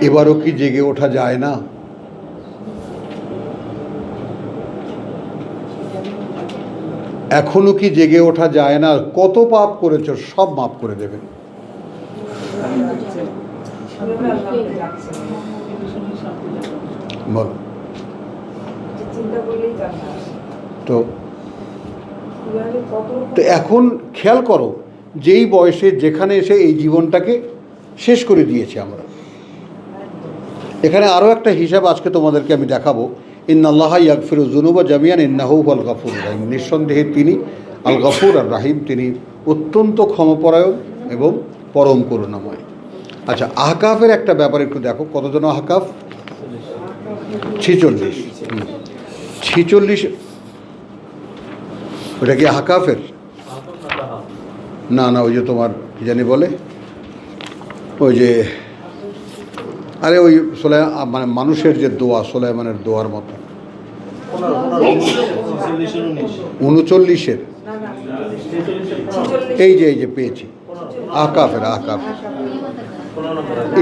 A: এবারও কি জেগে ওঠা যায় না? এখনো কি জেগে ওঠা যায় না? কত পাপ করেছো সব মাফ করে দেবেন। বলো তো। তো এখন খেয়াল করো, যেই বয়সে যেখানে এসে এই জীবনটাকে শেষ করে দিয়েছি আমরা। এখানে আরও একটা হিসাব আজকে তোমাদেরকে আমি দেখাবো। ইন্নাল্লাহা ইয়াগফিরুজ যুনুবা জামিআন ইন্নাহু হুয়াল গাফুরুর রাহিম। নিঃসন্দেহে তিনি আল গাফুর আর রাহিম, তিনি অত্যন্ত ক্ষমাপরায়ণ এবং পরম করুণাময়। আচ্ছা, আহকাফের একটা ব্যাপার একটু দেখো, কতজন আহকাফ? 46। 46। ওটা কি আহকাফের? না না, ওই যে তোমার কি জানি বলে, ওই যে আরে ওই মানে মানুষের যে দোয়া, সুলাইমানের দোয়ার মতো। 39-এর এই যে পেয়েছি, আহকাফের।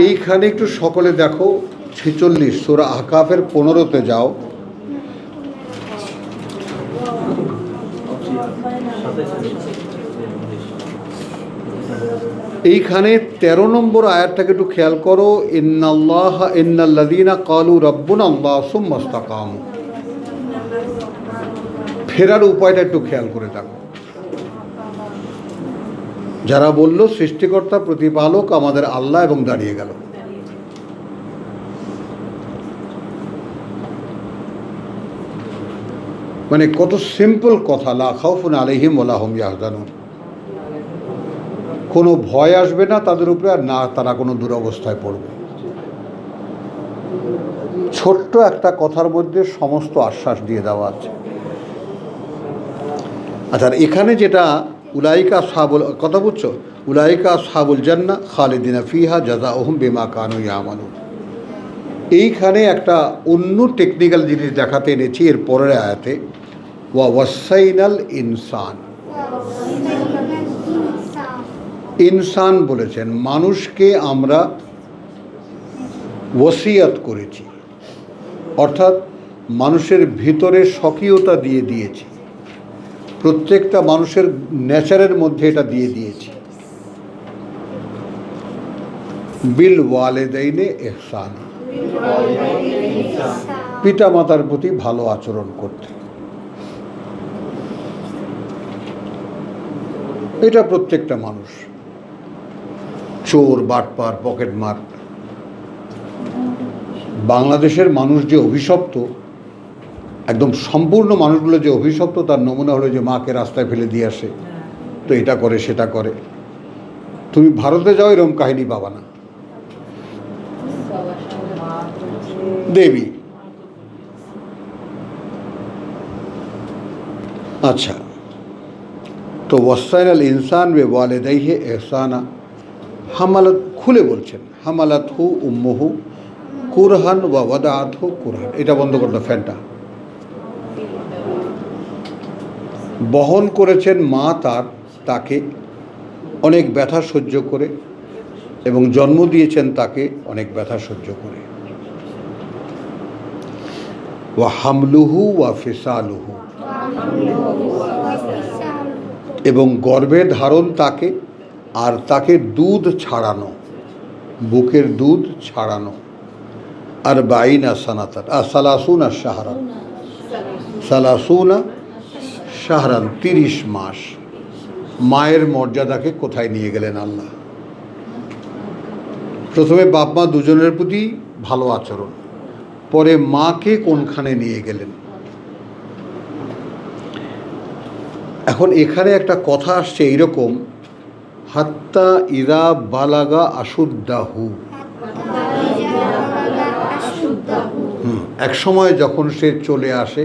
A: এইখানে একটু সকলে দেখো, 46 সূরা আহকাফের 15-তে যাও। এইখানে 13 নম্বর আয়াতটাকে একটু খেয়াল করো। ইন্নাল্লাযীনা ক্বালু রাব্বুনা আল্লাহু সুম্মা ইসতাকামু। ফেরার উপায়টা একটু খেয়াল করে দেখো। যারা বলল সৃষ্টিকর্তা প্রতিপালক আমাদের আল্লাহ, এবং দাঁড়িয়ে গেল। মানে কত সিম্পল কথা, লা খাউফুন আলাইহিম ওয়া লা হুম ইয়াহজানুন। কোনো ভয় আসবে না তাদের উপরে, আর না তারা কোনো দুরবস্থায় পড়বে। ছোট্ট একটা কথার মধ্যে সমস্ত আশ্বাস দিয়ে দেওয়া আছে। আচ্ছা, এখানে যেটা উলাইকা আসহাবুল, কথা বুঝছো? উলাইকা আসহাবুল জান্নাহ খালিদিনা ফিহা জাযাউহুম বিমা কানু ইয়ামালুন। এইখানে একটা অন্য টেকনিক্যাল জিনিস দেখাতে এনেছি এর পরের আয়াতে। ওয়া ওয়াসাইনাল ইনসান। ইনসান বলেছেন, মানুষকে আমরা ওসিয়াত করেছি, অর্থাৎ মানুষের ভিতরে স্বকীয়তা দিয়ে দিয়েছি। প্রত্যেকটা মানুষের নেচারের মধ্যে এটা দিয়ে দিয়েছি। বিল ওয়ালিদাইনে ইহসান, পিতা মাতার প্রতি ভালো আচরণ করতে। এটা প্রত্যেকটা মানুষ। চোর, বাটপার, পকেটমার। বাংলাদেশের মানুষ যে অভিশপ্ত, একদম সম্পূর্ণ মানুষগুলো যে অভিশপ্ত, তার নমুনা হলো যে মাকে রাস্তায় ফেলে দিয়ে আসে, তো এটা করে সেটা করে। তুমি ভারতে যাও, এরকম কাহিনী পাবা না। দেবী। আচ্ছা, তো ওয়াসাইনাল ইনসান বে ওয়ালিদাইহি ইহসানা। হামালাত, খুলে বলছেন, হামালাতহু উম্মুহু কুরহান ওয়া ওয়াদাআতহু কুরহান। এটা বন্ধ করতো ফ্যানটা। বহন করেছেন মা তাকে অনেক ব্যথা সহ্য করে, এবং জন্ম দিয়েছেন তাকে অনেক ব্যথা সহ্য করে। ওয়া হামলুহু ওয়া ফিসালুহু এবং গর্ভে ধারণ তাকে, আর তাকে দুধ ছাড়ানো, বুকের দুধ ছাড়ানো, আর বাইনা সানাতান আর সালাসুনা শাহরান, সালাসুনা শাহরান 30 মাস। মায়ের মর্যাদাকে কোথায় নিয়ে গেলেন আল্লাহ? প্রথমে বাপ মা দুজনের প্রতি ভালো আচরণ, পরে মাকে কোনখানে নিয়ে গেলেন? এখন এখানে একটা কথা আসছে এইরকম, হাত্তা ইদা বালাগা আশুদ্দাহু, এক সময় যখন সে চলে আসে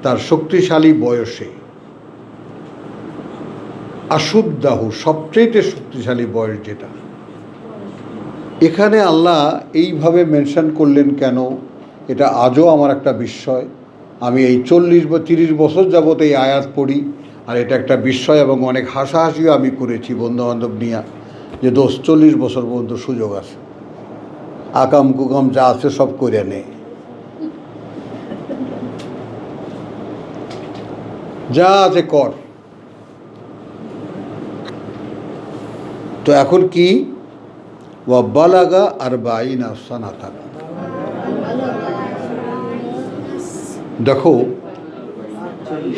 A: তার শক্তিশালী বয়সে, আশুদ্দাহু সবচেয়ে শক্তিশালী বয়স যেটা, এখানে আল্লাহ এইভাবে মেনশন করলেন কেন? এটা আজও আমার একটা বিস্ময়। আমি এই 40 বা 30 বছর যাবত এই আয়াত পড়ি, আর এটা একটা বিস্ময়, এবং অনেক হাসাহাসিও আমি করেছি বন্ধুবান্ধব নিয়ে, যে দোস্ত 40 বছর পর্যন্ত সুযোগ আছে, আকাম কুকাম যা আছে সব করে নে, যা আছে কর। তো এখন কি? ওয়াবালাগা আরবাইনা সানাতান। দেখো,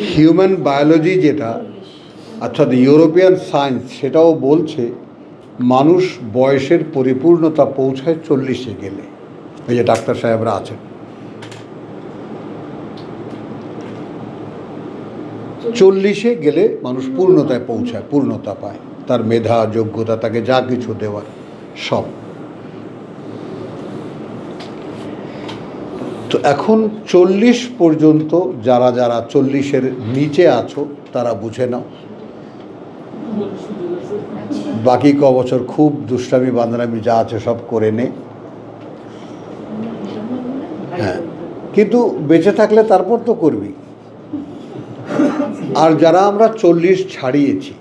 A: হিউম্যান বায়োলজি যেটা, অর্থাৎ ইউরোপিয়ান সায়েন্স, সেটাও বলছে মানুষ বয়সের পরিপূর্ণতা পৌঁছায় 40-এ গেলে। এই যে ডাক্তার সাহেবরা আছেন, 40-এ গেলে মানুষ পূর্ণতায় পৌঁছায়, পূর্ণতা পায়, তার মেধা যোগ্যতা, তাকে যা কিছু দেওয়ার সব। তো এখন 40 পর্যন্ত যারা যারা 40-এর নিচে আছো তারা বুঝে নাও, বাকি ক বছর খুব দুষ্টামি বান্দরামি যা আছে সব করে নে। হ্যাঁ, কিন্তু বেঁচে থাকলে তারপর তো করবি। আর যারা আমরা 40 ছাড়িয়েছি,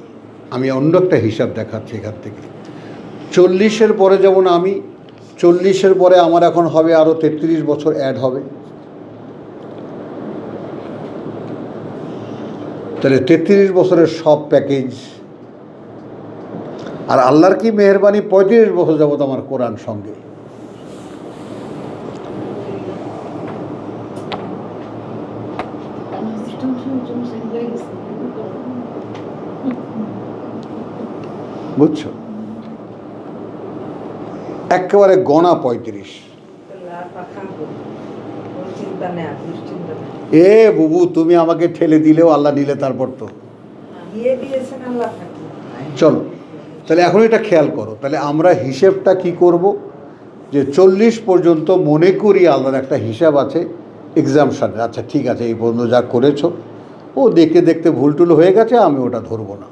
A: আমি অন্য একটা হিসাব দেখাচ্ছি এখান থেকে। 40-এর পরে যেমন আমি, 40-এর পরে আমার এখন হবে আরও 33 বছর অ্যাড হবে, তাহলে 33 বছরের সব প্যাকেজ। আর আল্লাহর কি মেহেরবানি, 35 বছর যাবত আমার কোরআন সঙ্গে। বুঝছো? একেবারে গণা 35। এ বুবু, তুমি আমাকে ঠেলে দিলেও আল্লাহ নিলে তারপর তো চলো। তাহলে এখন এটা খেয়াল করো, তাহলে আমরা হিসেবটা কি করব? যে 40 পর্যন্ত মনে করি আল্লাহর একটা হিসাব আছে এক্সামশানের। আচ্ছা ঠিক আছে, এই বন্ধু যা করেছো ও দেখতে দেখতে ভুলটুল হয়ে গেছে, আমি ওটা ধরবো না।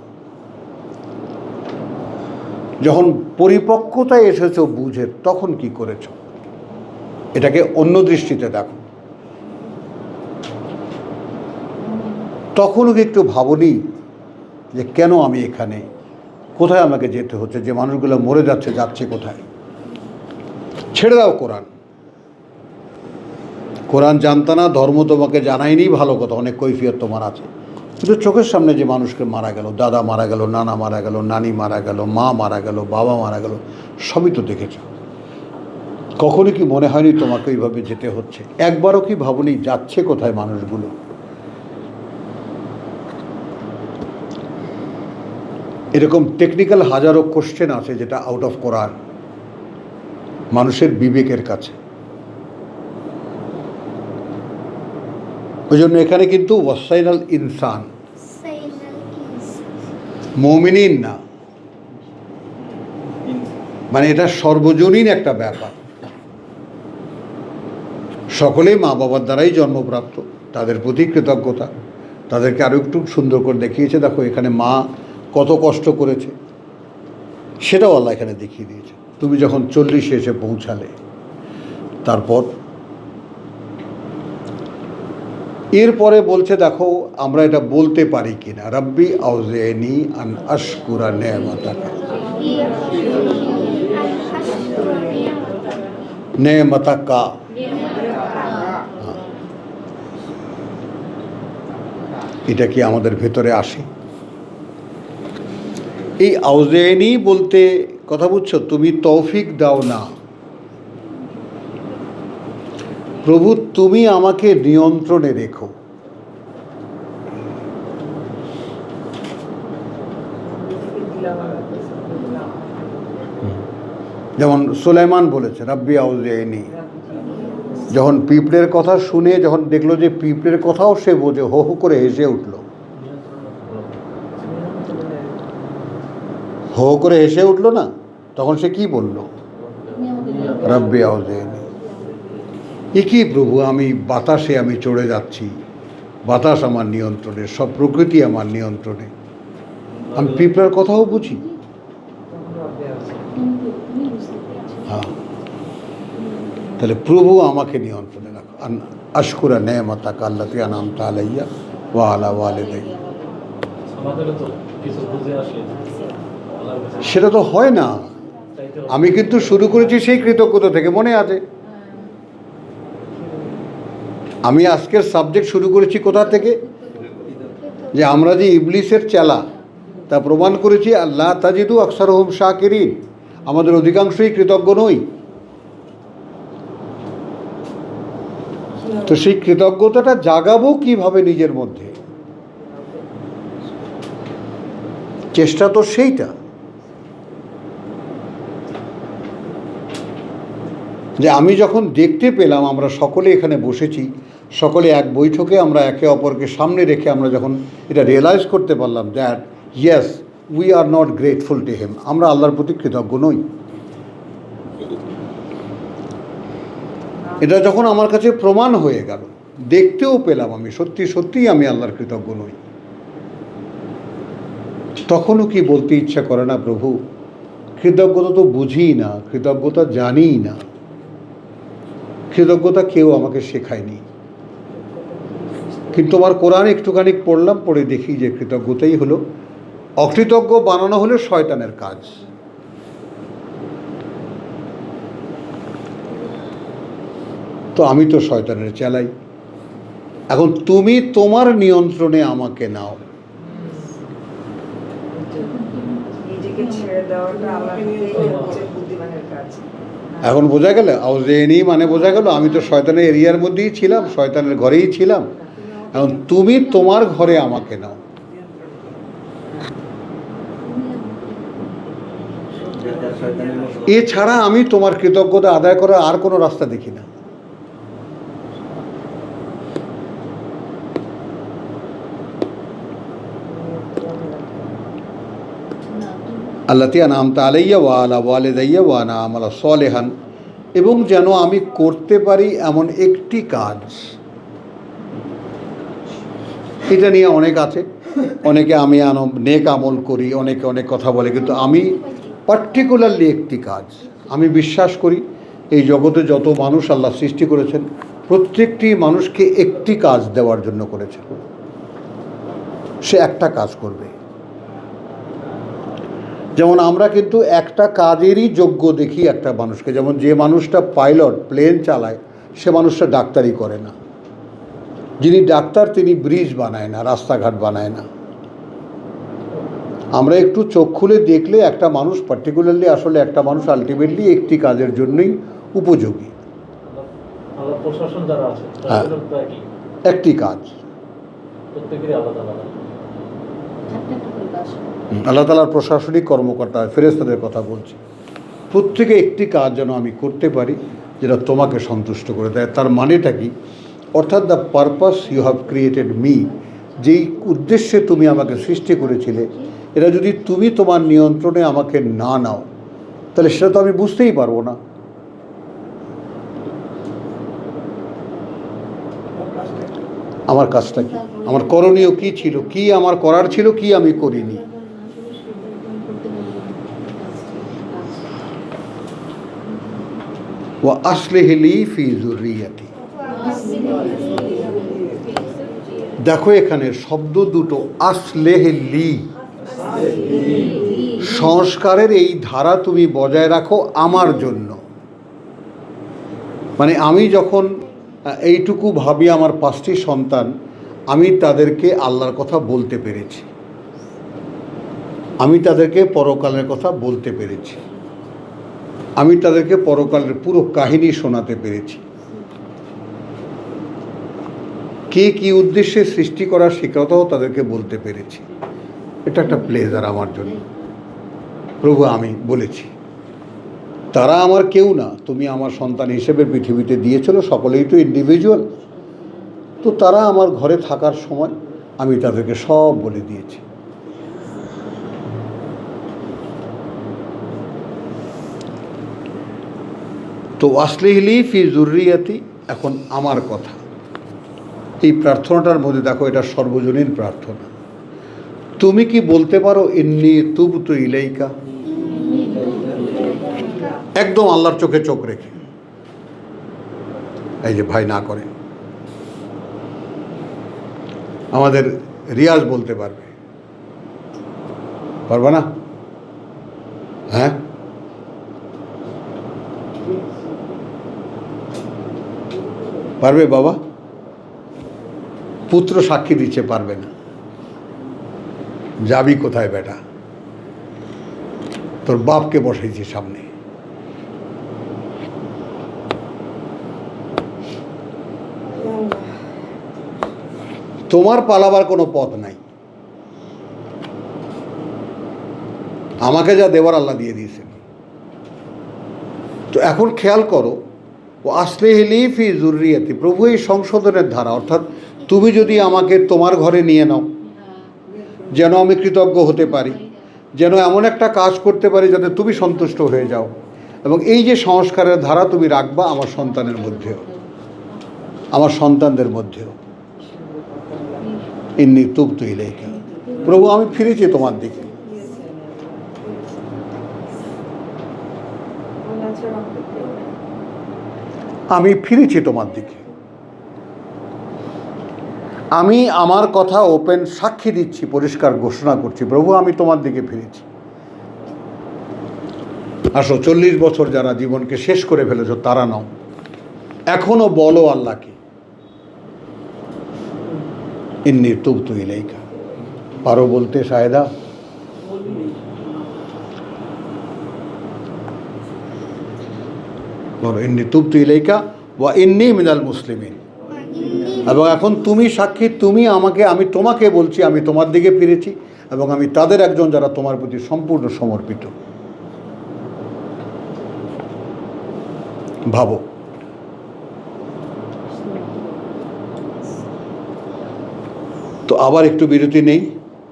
A: যখন পরিপক্কতায় এসেছো বুঝে, তখন কি করেছো? এটাকে অন্য দৃষ্টিতে দেখো। তখনও কি একটু ভাবনি যে কেন আমি এখানে, কোথায় আমাকে যেতে হচ্ছে, যে মানুষগুলো মরে যাচ্ছে, যাচ্ছে কোথায়? ছেড়ে দাও কোরআন। কোরআন জানতা না, ধর্ম তোমাকে জানায়নি, ভালো কথা, অনেক কৈফিয়ত তোমার আছে, কিন্তু চোখের সামনে যে মানুষকে মারা গেল, দাদা মারা গেল, নানা মারা গেল, নানি মারা গেল, মা মারা গেল, বাবা মারা গেল, সবই তো দেখেছ। কখনো কি মনে হয়নি তোমাকে এইভাবে যেতে হচ্ছে? একবারও কি ভাবনি যাচ্ছে কোথায় মানুষগুলো? এরকম টেকনিক্যাল হাজারো কোশ্চেন আছে যেটা আউট অফ কোরআন, মানুষের বিবেকের কাছে। ওই জন্য এখানে কিন্তু ওয়াসাইনাল ইনসান, মুমিনিন না, মানে এটা সর্বজনীন একটা ব্যাপার। সকলেই মা বাবার দ্বারাই জন্মপ্রাপ্ত, তাদের প্রতি কৃতজ্ঞতা, তাদেরকে আরও একটু সুন্দর করে দেখিয়েছে। দেখো এখানে মা কত কষ্ট করেছে, সেটাও আল্লাহ এখানে দেখিয়ে দিয়েছে। তুমি যখন 40-এ এসে পৌঁছালে, তারপর এরপরে বলছে, দেখো আমরা এটা বলতে পারি কিনা, রাব্বি আউজিনি আন আশকুরা নেমাতাকা, নেমাতাকা। এটা কি আমাদের ভেতরে আসে? এই আউজাইনি বলতে কথা বুঝছো, তুমি তৌফিক দাও না, প্রভু তুমি আমাকে নিয়ন্ত্রণে রেখো। যেমন সুলাইমান বলেছে রাব্বি আউজাইনি, যখন পিঁপড়ের কথা শুনে যখন দেখলো যে পিঁপড়ের কথাও সে বোঝে, হো হো করে হেসে উঠল, হো করে হেসে উঠল না, তখন সে কি বলল? রাব্বি আউজাইনি। এ কি প্রভু, আমি বাতাসে আমি চড়ে যাচ্ছি, বাতাস আমার নিয়ন্ত্রণে, সব প্রকৃতি আমার নিয়ন্ত্রণে, আমি পিঁপড়ার কথাও বুঝি। হ্যাঁ, তাহলে প্রভু আমাকে নিয়ন্ত্রণে রাখো। আশকুরা নেমাতাকা আল্লাতী আনআমতা আলাইয়া ওয়া আলা ওয়ালিদাইয়া। সেটা তো হয় না। আমি কিন্তু শুরু করেছি সেই কৃতজ্ঞতা থেকে, মনে আছে? আমি আজকের সাবজেক্ট শুরু করেছি কোথা থেকে? যে আমরা যে ইবলিসের চেলা, তা প্রমাণ করেছি আল্লাহ তাজিদু আকসারহুম শাকিরিন, আমাদের অধিকাংশই কৃতজ্ঞ নই। তো সেই কৃতজ্ঞতাটা জাগাবো কিভাবে নিজের মধ্যে? চেষ্টা তো সেইটা, যে আমি যখন দেখতে পেলাম আমরা সকলে এখানে বসেছি, সকলে এক বৈঠকে আমরা একে অপরকে সামনে রেখে আমরা যখন এটা রিয়েলাইজ করতে পারলাম that yes we are not grateful to him, আমরা আল্লাহর প্রতি কৃতজ্ঞ নই, এটা যখন আমার কাছে প্রমাণ হয়ে গেল, দেখতেও পেলাম আমি সত্যি সত্যিই আমি আল্লাহর কৃতজ্ঞ নই, তখনও কি বলতে ইচ্ছা করে না প্রভু কৃতজ্ঞতা তো বুঝিই না, কৃতজ্ঞতা জানিই না, কৃতজ্ঞতা কেউ আমাকে শেখায়নি, কিন্তু আমার কোরআন একটুখানি পড়লাম, পড়ে দেখি যে কৃতজ্ঞতাই হলো, অকৃতজ্ঞ বানানো হলো শয়তানের কাজ। তো আমি তো শয়তানের চেলাই। এখন তুমি তোমার নিয়ন্ত্রণে আমাকে নাও। এখন বোঝা গেল আউজাইনি মানে বোঝা গেল আমি তো শয়তানের এরিয়ার মধ্যেই ছিলাম, শয়তানের ঘরেই ছিলাম, এখন তুমি তোমার ঘরে আমাকে নাও। এছাড়া আমি তোমার কৃতজ্ঞতা আদায় করার আর কোনো রাস্তা দেখি না। আল্লাতী আনআমতা আলাইয়া ওয়া আলা ওয়ালিদাইয়া ওয়া আনা আমালা সালিহান, এবং যেন আমি করতে পারি এমন একটি কাজ। এটা নিয়ে অনেক আছে, অনেকে আমি নেক আমল করি, অনেকে অনেক কথা বলে, কিন্তু আমি পার্টিকুলারলি একটি কাজ, আমি বিশ্বাস করি এই জগতে যত মানুষ আল্লাহ সৃষ্টি করেছেন প্রত্যেকটি মানুষকে একটি কাজ দেওয়ার জন্য করেছেন, সে একটা কাজ করবে। যেমন আমরা কিন্তু একটা কাজেরই যোগ্য দেখি একটা মানুষকে, যেমন যে মানুষটা পাইলট প্লেন চালায় সে মানুষটা ডাক্তারি করে না, যিনি ডাক্তার তিনি ব্রিজ বানায় না, রাস্তাঘাট বানায় না। আমরা একটু চোখ খুলে দেখলে একটা মানুষ পার্টিকুলারলি আসলে একটা মানুষ আলটিমেটলি একটি কাজের জন্যই উপযোগী। হ্যাঁ, একটি কাজ, আল্লাহ তাআলার প্রশাসনিক কর্মকর্তা ফেরেশতাদের কথা বলছি, প্রত্যেকে একটি কাজ যেন আমি করতে পারি যেটা তোমাকে সন্তুষ্ট করে দেয়। তার মানেটা কি? অর্থাৎ the purpose you have created me, যেই উদ্দেশ্যে তুমি আমাকে সৃষ্টি করেছিলে, এটা যদি তুমি তোমার নিয়ন্ত্রণে আমাকে না নাও তাহলে সেটা তো আমি বুঝতেই পারবো না। আমার কাজটা কি, আমার করণীয় কি ছিল, কি আমার করার ছিল, কি আমি করিনি। ওয়া আসলিহ লি ফি যুররিয়াতি, দেখো এখানে শব্দ দুটো, আসলেহ লি, সংস্কারের এই ধারা তুমি বজায় রাখো আমার জন্য। মানে আমি যখন এইটুকু ভাবি আমার 5টি সন্তান, আমি তাদেরকে আল্লাহর কথা বলতে পেরেছি, আমি তাদেরকে পরকালের কথা বলতে পেরেছি, আমি তাদেরকে পরকালের পুরো কাহিনী শোনাতে পেরেছি। কে কী উদ্দেশ্যে সৃষ্টি করার সে কথাও তাদেরকে বলতে পেরেছি। এটা একটা প্লেজার আমার জন্য। প্রভু আমি বলেছি, তারা আমার কেউ না, তুমি আমার সন্তান হিসেবে পৃথিবীতে দিয়েছিল, সকলেই তো ইন্ডিভিজুয়াল। তো তারা আমার ঘরে থাকার সময় আমি তাদেরকে সব বলে দিয়েছি। তো আসলিহলি ফি জুররিয়াতি, এখন আমার কথা। এই প্রার্থনাটার মধ্যে দেখো, এটা সর্বজনীন প্রার্থনা। তুমি কি বলতে পারো ইন্নী তুবতু ইলাইকা? একদম আল্লাহর চোখে চোখ রেখে। এই যে ভাই না করে, আমাদের রিয়াজ বলতে পারবে, পারবে না? হ্যাঁ, পারবে বাবা? পুত্র সাক্ষী দিচ্ছে পারবে না। যাবি কোথায় বেটা? তোর বাপকে বসাইছি সামনে। তোমার পালাবার কোনো পথ নাই। আমাকে যা দেওয়ার আল্লাহ দিয়ে দিয়েছেন। তো এখন খেয়াল করো, ও আসলিহলি ফি জুররিয়াতি, প্রভু এই সংশোধনের ধারা, অর্থাৎ তুমি যদি আমাকে তোমার ঘরে নিয়ে নাও, যেন আমি কৃতজ্ঞ হতে পারি, যেন এমন একটা কাজ করতে পারি যাতে তুমি সন্তুষ্ট হয়ে যাও, এবং এই যে সংস্কারের ধারা তুমি রাখবা আমার সন্তানের মধ্যেও, আমার সন্তানদের মধ্যেও। ইন্নী তুবতু ইলাইকা, প্রভু আমি ফিরেছি তোমার দিকে। আমি ফিরেছি তোমার দিকে। আমি আমার কথা ওপেন সাক্ষী দিচ্ছি, পরিষ্কার ঘোষণা করছি, প্রভু আমি তোমার দিকে ফিরেছি। আসো, 40 বছর যারা জীবনকে শেষ করে ফেলেছ তারা নাও, এখনো বলো আল্লাহকে ইন্নী তুবতু ইলাইকা। পারো বলতে সায়েদা? বলো ইন্নী তুবতু ইলাইকা ওয়া ইন্নী মিনাল মুসলিমিন। এবং এখন তুমি সাক্ষী, তুমি আমাকে, আমি তোমাকে বলছি আমি তোমার দিকে ফিরেছি, এবং আমি তাদের একজন যারা তোমার প্রতি সম্পূর্ণ সমর্পিত। ভাবো। তো আবার একটু বিরতি নেই।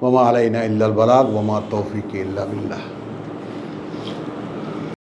A: ওয়া মা আলাইনা ইল্লাল বালাগ ওয়া মা তৌফিক ইল্লা বিল্লাহ।